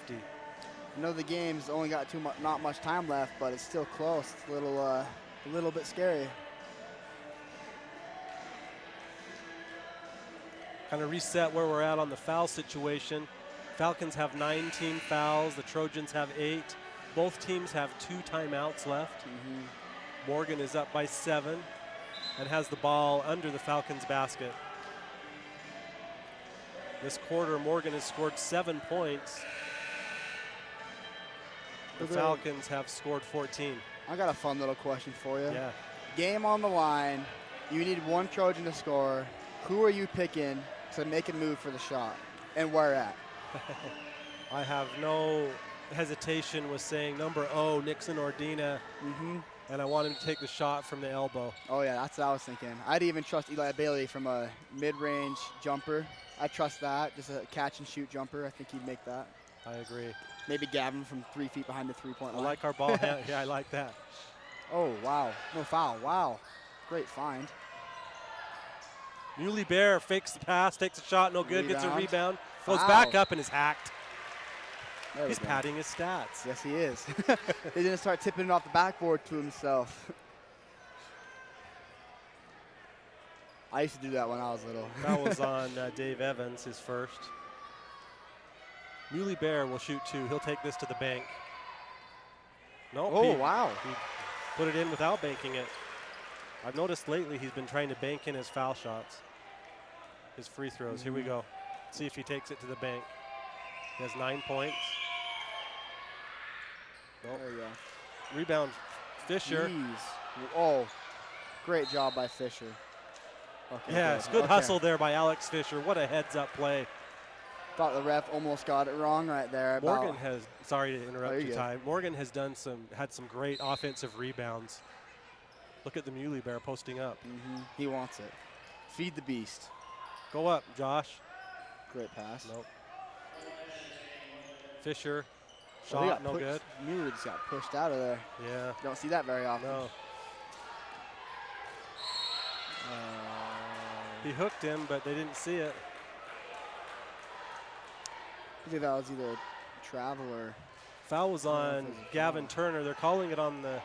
I know the game's only got not much time left, but it's still close. It's a little bit scary. Kind of reset where we're at on the foul situation. Falcons have 9 team fouls. The Trojans have 8. Both teams have 2 timeouts left. Morgan is up by 7 and has the ball under the Falcons basket. This quarter, Morgan has scored 7 points. The Falcons have scored 14. I got a fun little question for you. Yeah. Game on the line. You need one Trojan to score. Who are you picking to make a move for the shot, and where at? I have no hesitation with saying number 0, Nixon Ordina, and I want him to take the shot from the elbow. Oh, yeah, that's what I was thinking. I'd even trust Eli Bailey from a mid-range jumper. I trust that, just a catch-and-shoot jumper. I think he'd make that. I agree. Maybe Gavin from 3 feet behind the three-point line. I like our ball hand. Yeah, I like that. Oh, wow. No foul. Wow. Great find. Muley Bear fakes the pass, takes a shot, no good, gets a rebound, goes Foul. back up and is hacked. There He's we go. padding his stats. Yes, he is. He's going to start tipping it off the backboard to himself. I used to do that when I was little. That was on Dave Evans, his first. Muley Bear will shoot 2. He'll take this to the bank. No, Oh, wow. He put it in without banking it. I've noticed lately he's been trying to bank in his foul shots, his free throws. Here we go. See if he takes it to the bank. He has 9 points. Nope. There you go. Rebound, Fisher. Jeez. Oh, great job by Fisher. Okay, Yes, good hustle there by Alex Fisher. What a heads-up play. Thought the ref almost got it wrong right there. Morgan has, sorry to interrupt There you, you go. Ty. Morgan has had some great offensive rebounds. Look at the Muley Bear posting up. He wants it. Feed the beast. Go up, Josh. Great pass. Nope. Fisher, Oh, he shot, got no good. Muley just got pushed out of there. Yeah. Don't see that very often. No. He hooked him, but they didn't see it. I think that was either travel or. Foul was on Gavin Turner. They're calling it on the.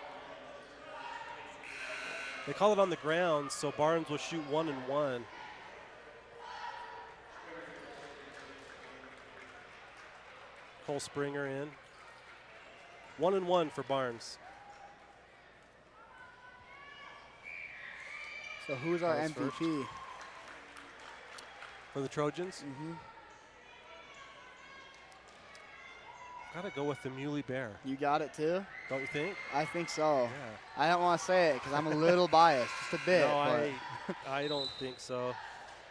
They call it on the ground, so Barnes will shoot 1 and 1. Cole Springer in. 1 and 1 for Barnes. So who's our Barnes MVP? For the Trojans? Gotta go with the Muley Bear. You got it too? Don't you think? I think so. Yeah. I don't want to say it because I'm a little biased, just a bit. No, but I don't think so.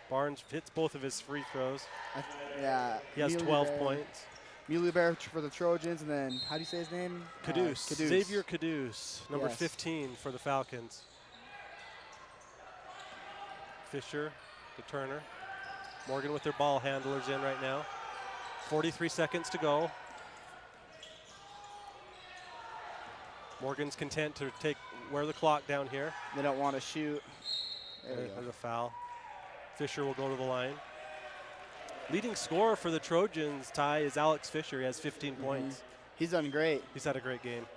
Barnes hits both of his free throws. yeah. He has Muley 12 Bear. points. Muley Bear for the Trojans, and then how do you say his name? Caduce. Caduce. Xavier Caduce, number Yes. 15 for the Falcons. Fisher to Turner. Morgan with their ball handlers in right now. 43 seconds to go. Morgan's content to wear the clock down here. They don't want to shoot. There we go. There's a foul. Fisher will go to the line. Leading scorer for the Trojans, Ty, is Alex Fisher. He has 15 points. He's done great. He's had a great game.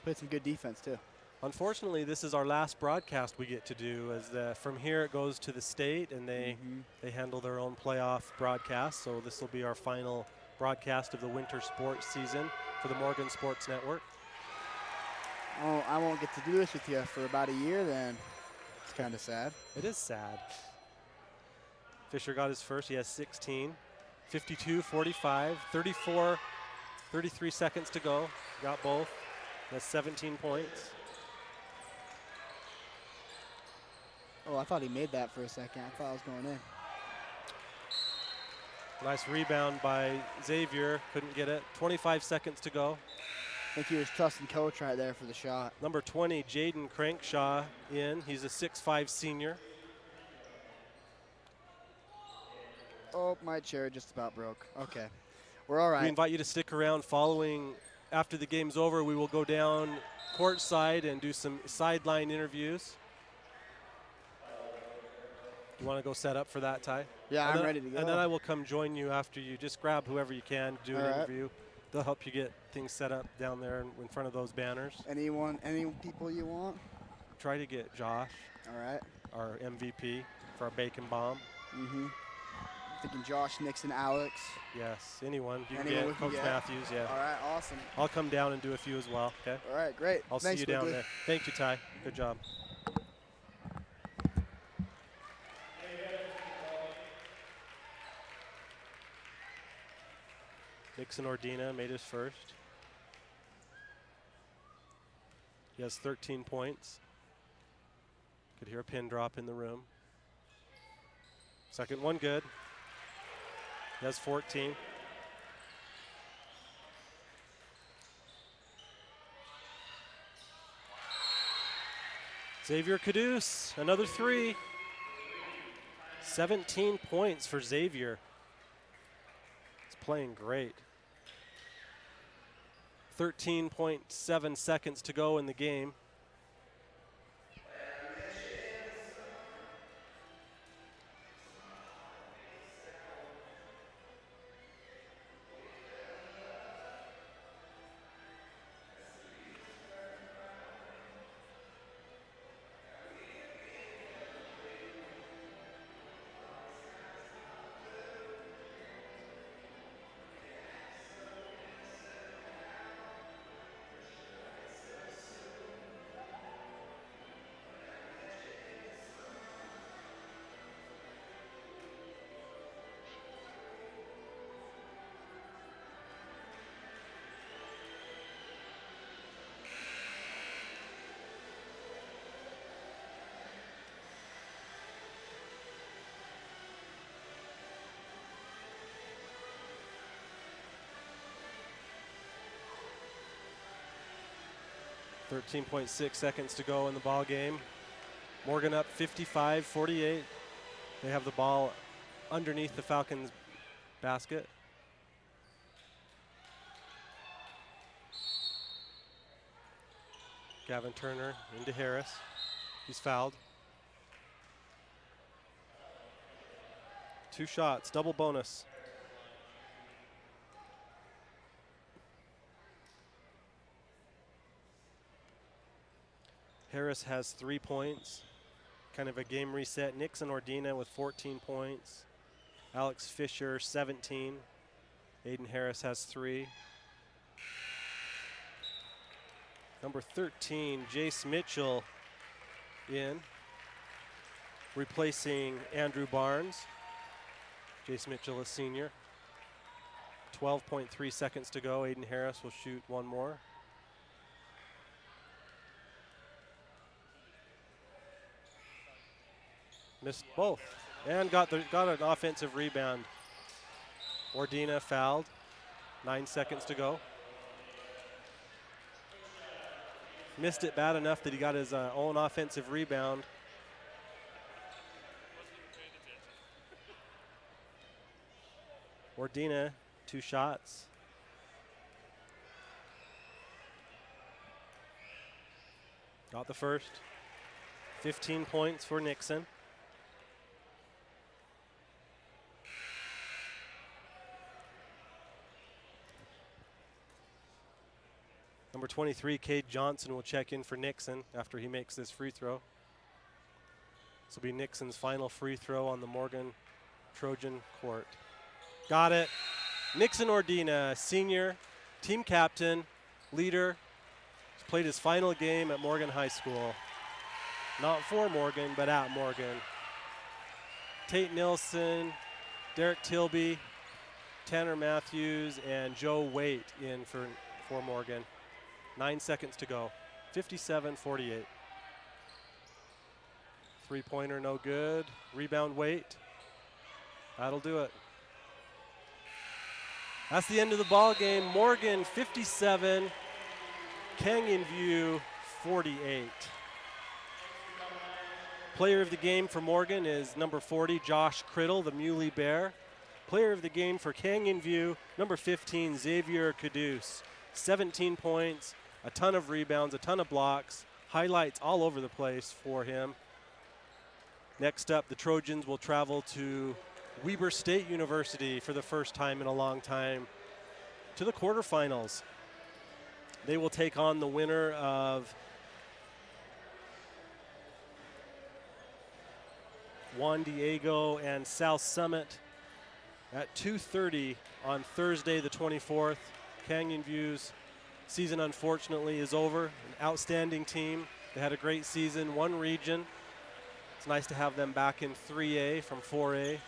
Played some good defense too. Unfortunately, this is our last broadcast we get to do. As from here it goes to the state, and they handle their own playoff broadcast. So this will be our final broadcast of the winter sports season for the Morgan Sports Network. Oh, I won't get to do this with you for about a year then. It's kind of sad. It is sad. Fisher got his first. He has 16. 52, 45, 34, 33 seconds to go. Got both. That's 17 points. Oh, I thought he made that for a second. I thought I was going in. Nice rebound by Xavier. Couldn't get it. 25 seconds to go. I think he was trusting coach right there for the shot. Number 20, Jaden Crankshaw in. He's a 6'5" senior. Oh, my chair just about broke. Okay. We're all right. We invite you to stick around following after the game's over, we will go down courtside and do some sideline interviews. You want to go set up for that, Ty? Yeah, I'm ready to go. And then I will come join you after you. Just grab whoever you can to do an All right. interview. They'll help you get things set up down there in front of those banners. Any people you want? Try to get Josh, All right. our MVP, for our bacon bomb. Mm-hmm. Thinking Josh, Nixon, Alex. Yes, anyone. You can Anyone we get can Coach get. Matthews, yeah. All right, awesome. I'll come down and do a few as well, okay? All right, great. I'll Thanks, see you down Quigley. there. Thank you, Ty. Good job. Nixon Ordina made his first. He has 13 points. Could hear a pin drop in the room. Second one good. He has 14. Xavier Caduce, another three. 17 points for Xavier. He's playing great. 13.7 seconds to go in the game. .6 seconds to go in the ball game. Morgan up 55-48. They have the ball underneath the Falcons basket. Gavin Turner into Harris. He's fouled. 2 shots, double bonus. Harris has 3 points, kind of a game reset. Nixon Ordina with 14 points. Alex Fisher, 17. Aiden Harris has 3. Number 13, Jace Mitchell in, replacing Andrew Barnes. Jace Mitchell, a senior. 12.3 seconds to go. Aiden Harris will shoot one more. Missed both and got an offensive rebound. Ordina fouled. 9 seconds to go. Missed it bad enough that he got his own offensive rebound. Ordina, 2 shots. Got the first. 15 points for Nixon. Number 23, Cade Johnson, will check in for Nixon after he makes this free throw. This will be Nixon's final free throw on the Morgan Trojan court. Got it. Nixon Ordina, senior, team captain, leader. He's played his final game at Morgan High School. Not for Morgan, but at Morgan. Tate Nilsson, Derek Tilby, Tanner Matthews, and Joe Waite in for Morgan. 9 seconds to go. 57-48. Three-pointer no good. Rebound Waite. That'll do it. That's the end of the ball game. Morgan 57, Canyon View 48. Player of the game for Morgan is number 40, Josh Criddle, the Muley Bear. Player of the game for Canyon View, number 15, Xavier Caduce. 17 points, a ton of rebounds, a ton of blocks, highlights all over the place for him. Next up, the Trojans will travel to Weber State University for the first time in a long time to the quarterfinals. They will take on the winner of Juan Diego and South Summit at 2:30 on Thursday the 24th. Canyon View's season unfortunately is over. An outstanding team. They had a great season, won region. It's nice to have them back in 3A from 4A.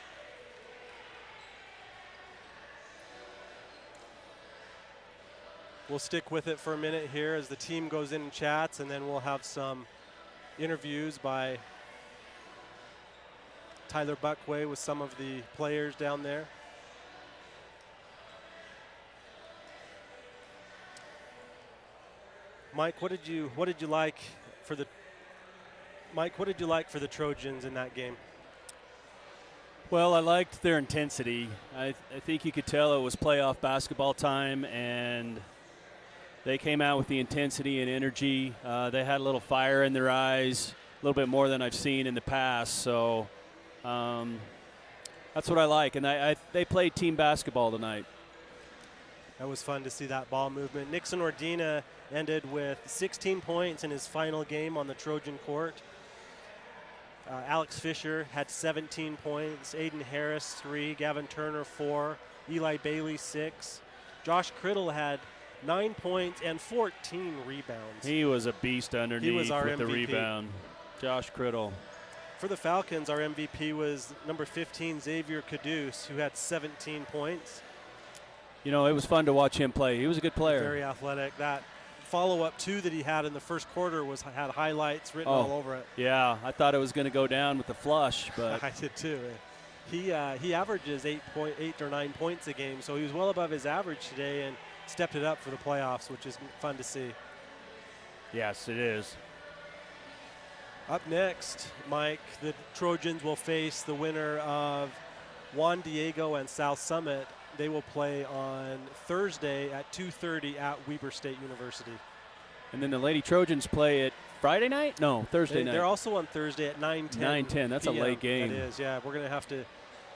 We'll stick with it for a minute here as the team goes in and chats, and then we'll have some interviews by Tyler Buckway with some of the players down there. Mike, what did you like for the Trojans in that game? Well, I liked their intensity. I think you could tell it was playoff basketball time, and they came out with the intensity and energy. They had a little fire in their eyes, a little bit more than I've seen in the past. So that's what I like. And they played team basketball tonight. That was fun to see that ball movement. Nixon Ordina ended with 16 points in his final game on the Trojan court. Alex Fisher had 17 points. Aiden Harris, 3. Gavin Turner, 4. Eli Bailey, 6. Josh Criddle had 9 points and 14 rebounds. He was a beast underneath with MVP. the rebound. Josh Criddle. For the Falcons, our MVP was number 15, Xavier Caduce, who had 17 points. You know, it was fun to watch him play. He was a good player. Very athletic. That follow-up, too, that he had in the first quarter had highlights written all over it. Yeah, I thought it was going to go down with the flush, but I did too. He averages 8 or 9 points a game, so he was well above his average today and stepped it up for the playoffs, which is fun to see. Yes, it is. Up next, Mike, the Trojans will face the winner of Juan Diego and South Summit. They will play on Thursday at 2:30 at Weber State University. And then the Lady Trojans play at Friday night? No, Thursday night. They're also on Thursday at 9:10. 9:10. That's a late game. That is, yeah. We're going to have to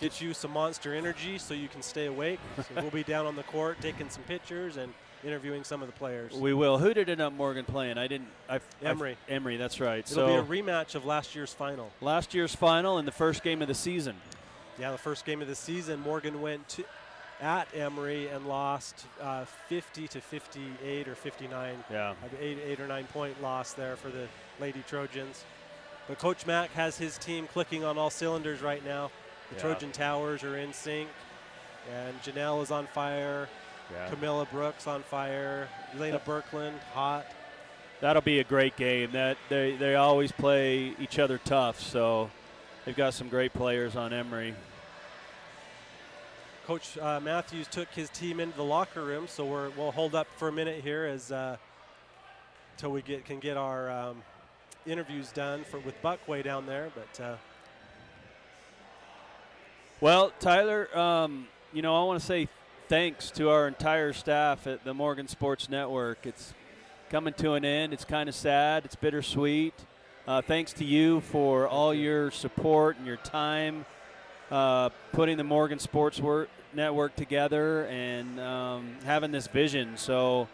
get you some Monster Energy so you can stay awake. So we'll be down on the court taking some pictures and interviewing some of the players. We will. Who did end up Morgan playing? Emory. Emory, that's right. It'll be a rematch of last year's final. Last year's final and the first game of the season. Yeah, the first game of the season. Morgan went at Emory and lost 50 to 58 or 59. Yeah. 8 or 9 point loss there for the Lady Trojans. But Coach Mack has his team clicking on all cylinders right now. The Trojan Towers are in sync, and Janelle is on fire. Yeah. Camilla Brooks on fire. Elena Birkland hot. That'll be a great game. That they always play each other tough, so they've got some great players on Emory. Coach Matthews took his team into the locker room, so we'll hold up for a minute here as till we can get our interviews done with Buckway down there. But well, Tyler, you know, I want to say thanks to our entire staff at the Morgan Sports Network. It's coming to an end. It's kind of sad. It's bittersweet. Thanks to you for all your support and your time. Putting the Morgan Sports Network together and having this vision. So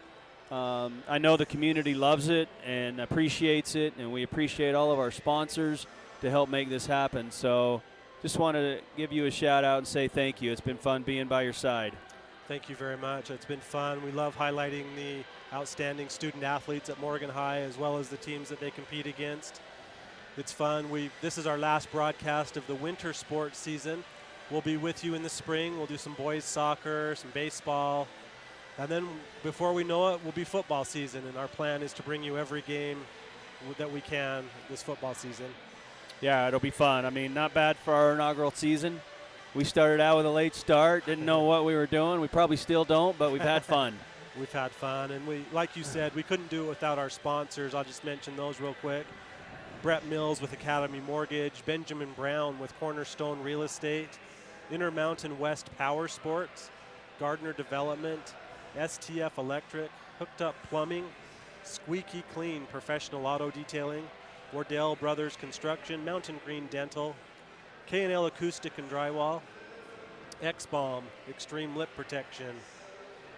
I know the community loves it and appreciates it, and we appreciate all of our sponsors to help make this happen. So just wanted to give you a shout out and say thank you. It's been fun being by your side. Thank you very much. It's been fun. We love highlighting the outstanding student athletes at Morgan High as well as the teams that they compete against. It's fun. This is our last broadcast of the winter sports season. We'll be with you in the spring. We'll do some boys soccer, some baseball. And then before we know it, will be football season. And our plan is to bring you every game that we can this football season. Yeah, it'll be fun. I mean, not bad for our inaugural season. We started out with a late start, didn't know what we were doing. We probably still don't, but we've had fun. We've had fun. And like you said, we couldn't do it without our sponsors. I'll just mention those real quick. Brett Mills with Academy Mortgage, Benjamin Brown with Cornerstone Real Estate, Intermountain West Power Sports, Gardner Development, STF Electric, Hooked Up Plumbing, Squeaky Clean Professional Auto Detailing, Wardell Brothers Construction, Mountain Green Dental, K&L Acoustic and Drywall, X-Bomb, Extreme Lip Protection.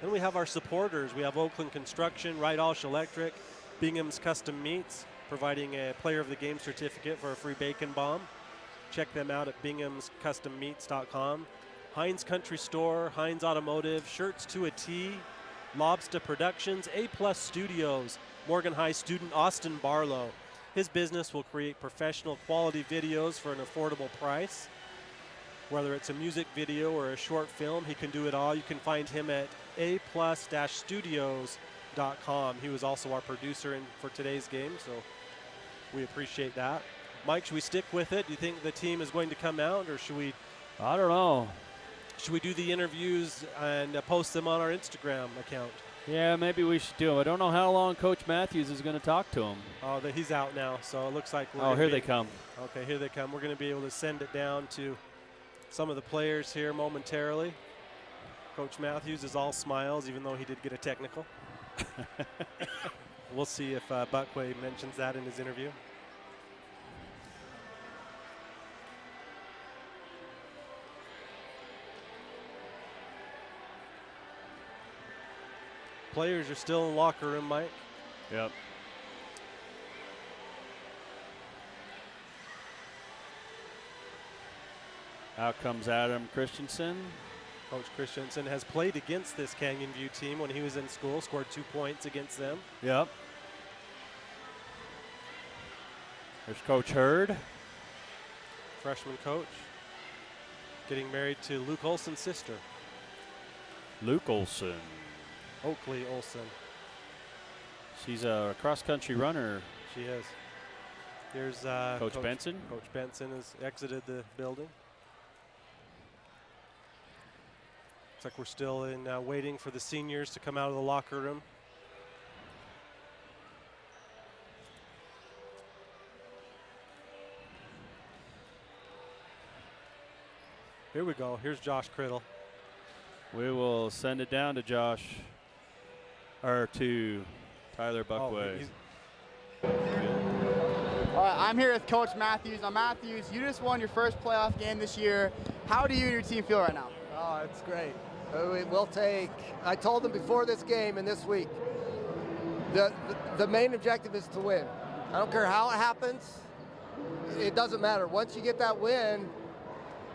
Then we have our supporters. We have Oakland Construction, Right Alsh Electric, Bingham's Custom Meats, providing a Player of the Game certificate for a free bacon bomb. Check them out at binghamscustommeats.com. Heinz Country Store, Heinz Automotive, Shirts to a T, Lobster Productions, A+ Studios, Morgan High student Austin Barlow. His business will create professional quality videos for an affordable price. Whether it's a music video or a short film, he can do it all. You can find him at a+-studios.com. He was also our producer for today's game, so we appreciate that. Mike, should we stick with it? Do you think the team is going to come out, or should we? I don't know. Should we do the interviews and post them on our Instagram account? Yeah, maybe we should do them. I don't know how long Coach Matthews is going to talk to him. Oh, he's out now, so it looks like we're Oh, here they come. Okay, here they come. We're going to be able to send it down to some of the players here momentarily. Coach Matthews is all smiles, even though he did get a technical. We'll see if Buckway mentions that in his interview. Players are still in the locker room, Mike. Yep. Out comes Adam Christensen. Coach Christensen has played against this Canyon View team when he was in school, scored 2 points against them. Yep. There's Coach Hurd. Freshman coach. Getting married to Luke Olson's sister. Luke Olson. Oakley Olson. She's a cross-country runner. She is. Here's Coach Benson. Coach Benson has exited the building. Looks like we're still in waiting for the seniors to come out of the locker room. Here we go. Here's Josh Criddle. We will send it down to Josh, or to Tyler Buckway. All right, I'm here with Coach Matthews. Now, Matthews, you just won your first playoff game this year. How do you and your team feel right now? Oh, it's great. We'll take, I told them before this game and this week, the main objective is to win. I don't care how it happens. It doesn't matter. Once you get that win,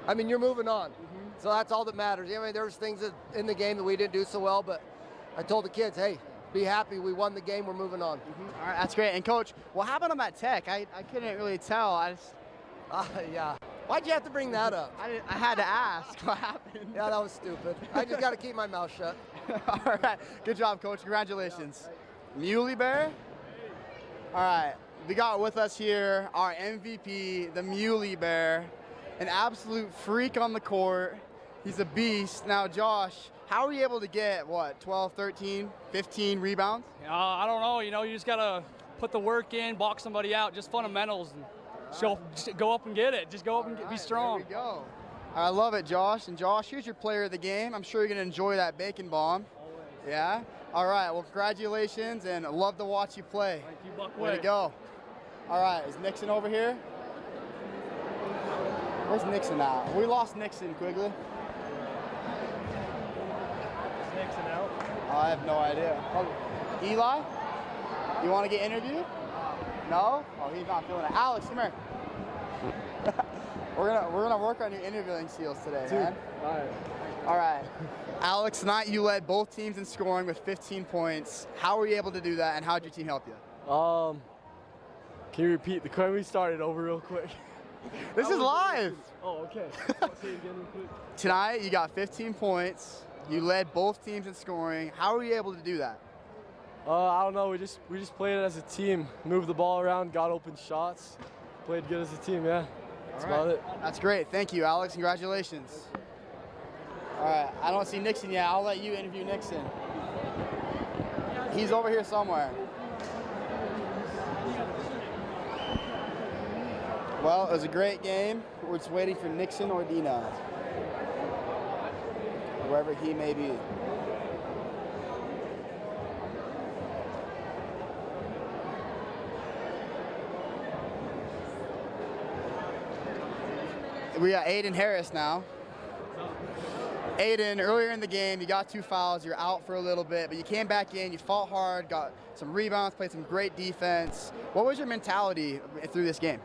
I mean, you're moving on. So that's all that matters. I mean, there's things in the game that we didn't do so well, but I told the kids, hey, be happy. We won the game. We're moving on. All right, that's great. And, Coach, what happened on that tech? I couldn't really tell. Yeah. Why'd you have to bring that up? I had to ask what happened. Yeah, that was stupid. I just got to keep my mouth shut. All right. Good job, Coach. Congratulations. Muley Bear? All right. We got with us here our MVP, the Muley Bear, an absolute freak on the court. He's a beast. Now, Josh, how are you able to get, 12, 13, 15 rebounds? I don't know. You just got to put the work in, box somebody out, just fundamentals. And just go up and get it. Just go up and be strong. There we go. I love it, Josh. And, Josh, here's your player of the game. I'm sure you're going to enjoy that bacon bomb. Always. Yeah? All right. Well, congratulations, and love to watch you play. Thank you, Buckway. Way to go. All right. Is Nixon over here? Where's Nixon at? We lost Nixon, Quigley. Nixon out. I have no idea. Oh, Eli, you want to get interviewed? No? Oh, he's not feeling it. Alex, come here. we're gonna work on your interviewing skills today, man. All right. Alex, tonight you led both teams in scoring with 15 points. How were you able to do that, and how did your team help you? Can you repeat the question? We started over real quick. This is live. Oh, okay. Say it again real quick. Tonight you got 15 points. You led both teams in scoring. How were you able to do that? I don't know. We just played it as a team. Moved the ball around, got open shots, played good as a team. Yeah, that's about it. That's great. Thank you, Alex. Congratulations. All right. I don't see Nixon yet. I'll let you interview Nixon. He's over here somewhere. Well, it was a great game. We're just waiting for Nixon or Dina, wherever he may be. We got Aiden Harris now. Aiden, earlier in the game, you got 2 fouls, you're out for a little bit, but you came back in, you fought hard, got some rebounds, played some great defense. What was your mentality through this game?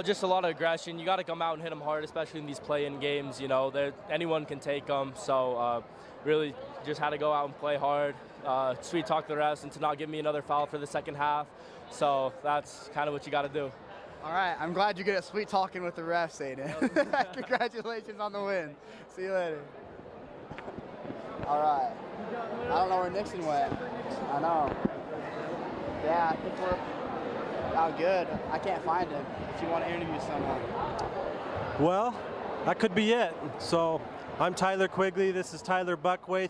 Just a lot of aggression. You got to come out and hit them hard, especially in these play-in games. You know, anyone can take them. So really just had to go out and play hard, sweet talk the refs, and to not give me another foul for the second half. So that's kind of what you got to do. All right, I'm glad you're good at sweet talking with the refs, Aiden. Congratulations on the win. See you later. All right. I don't know where Nixon went. I know. Yeah, I think we're out good. I can't find him. If you want to interview someone. Well, that could be it. So I'm Tyler Quigley. This is Tyler Buckwaith.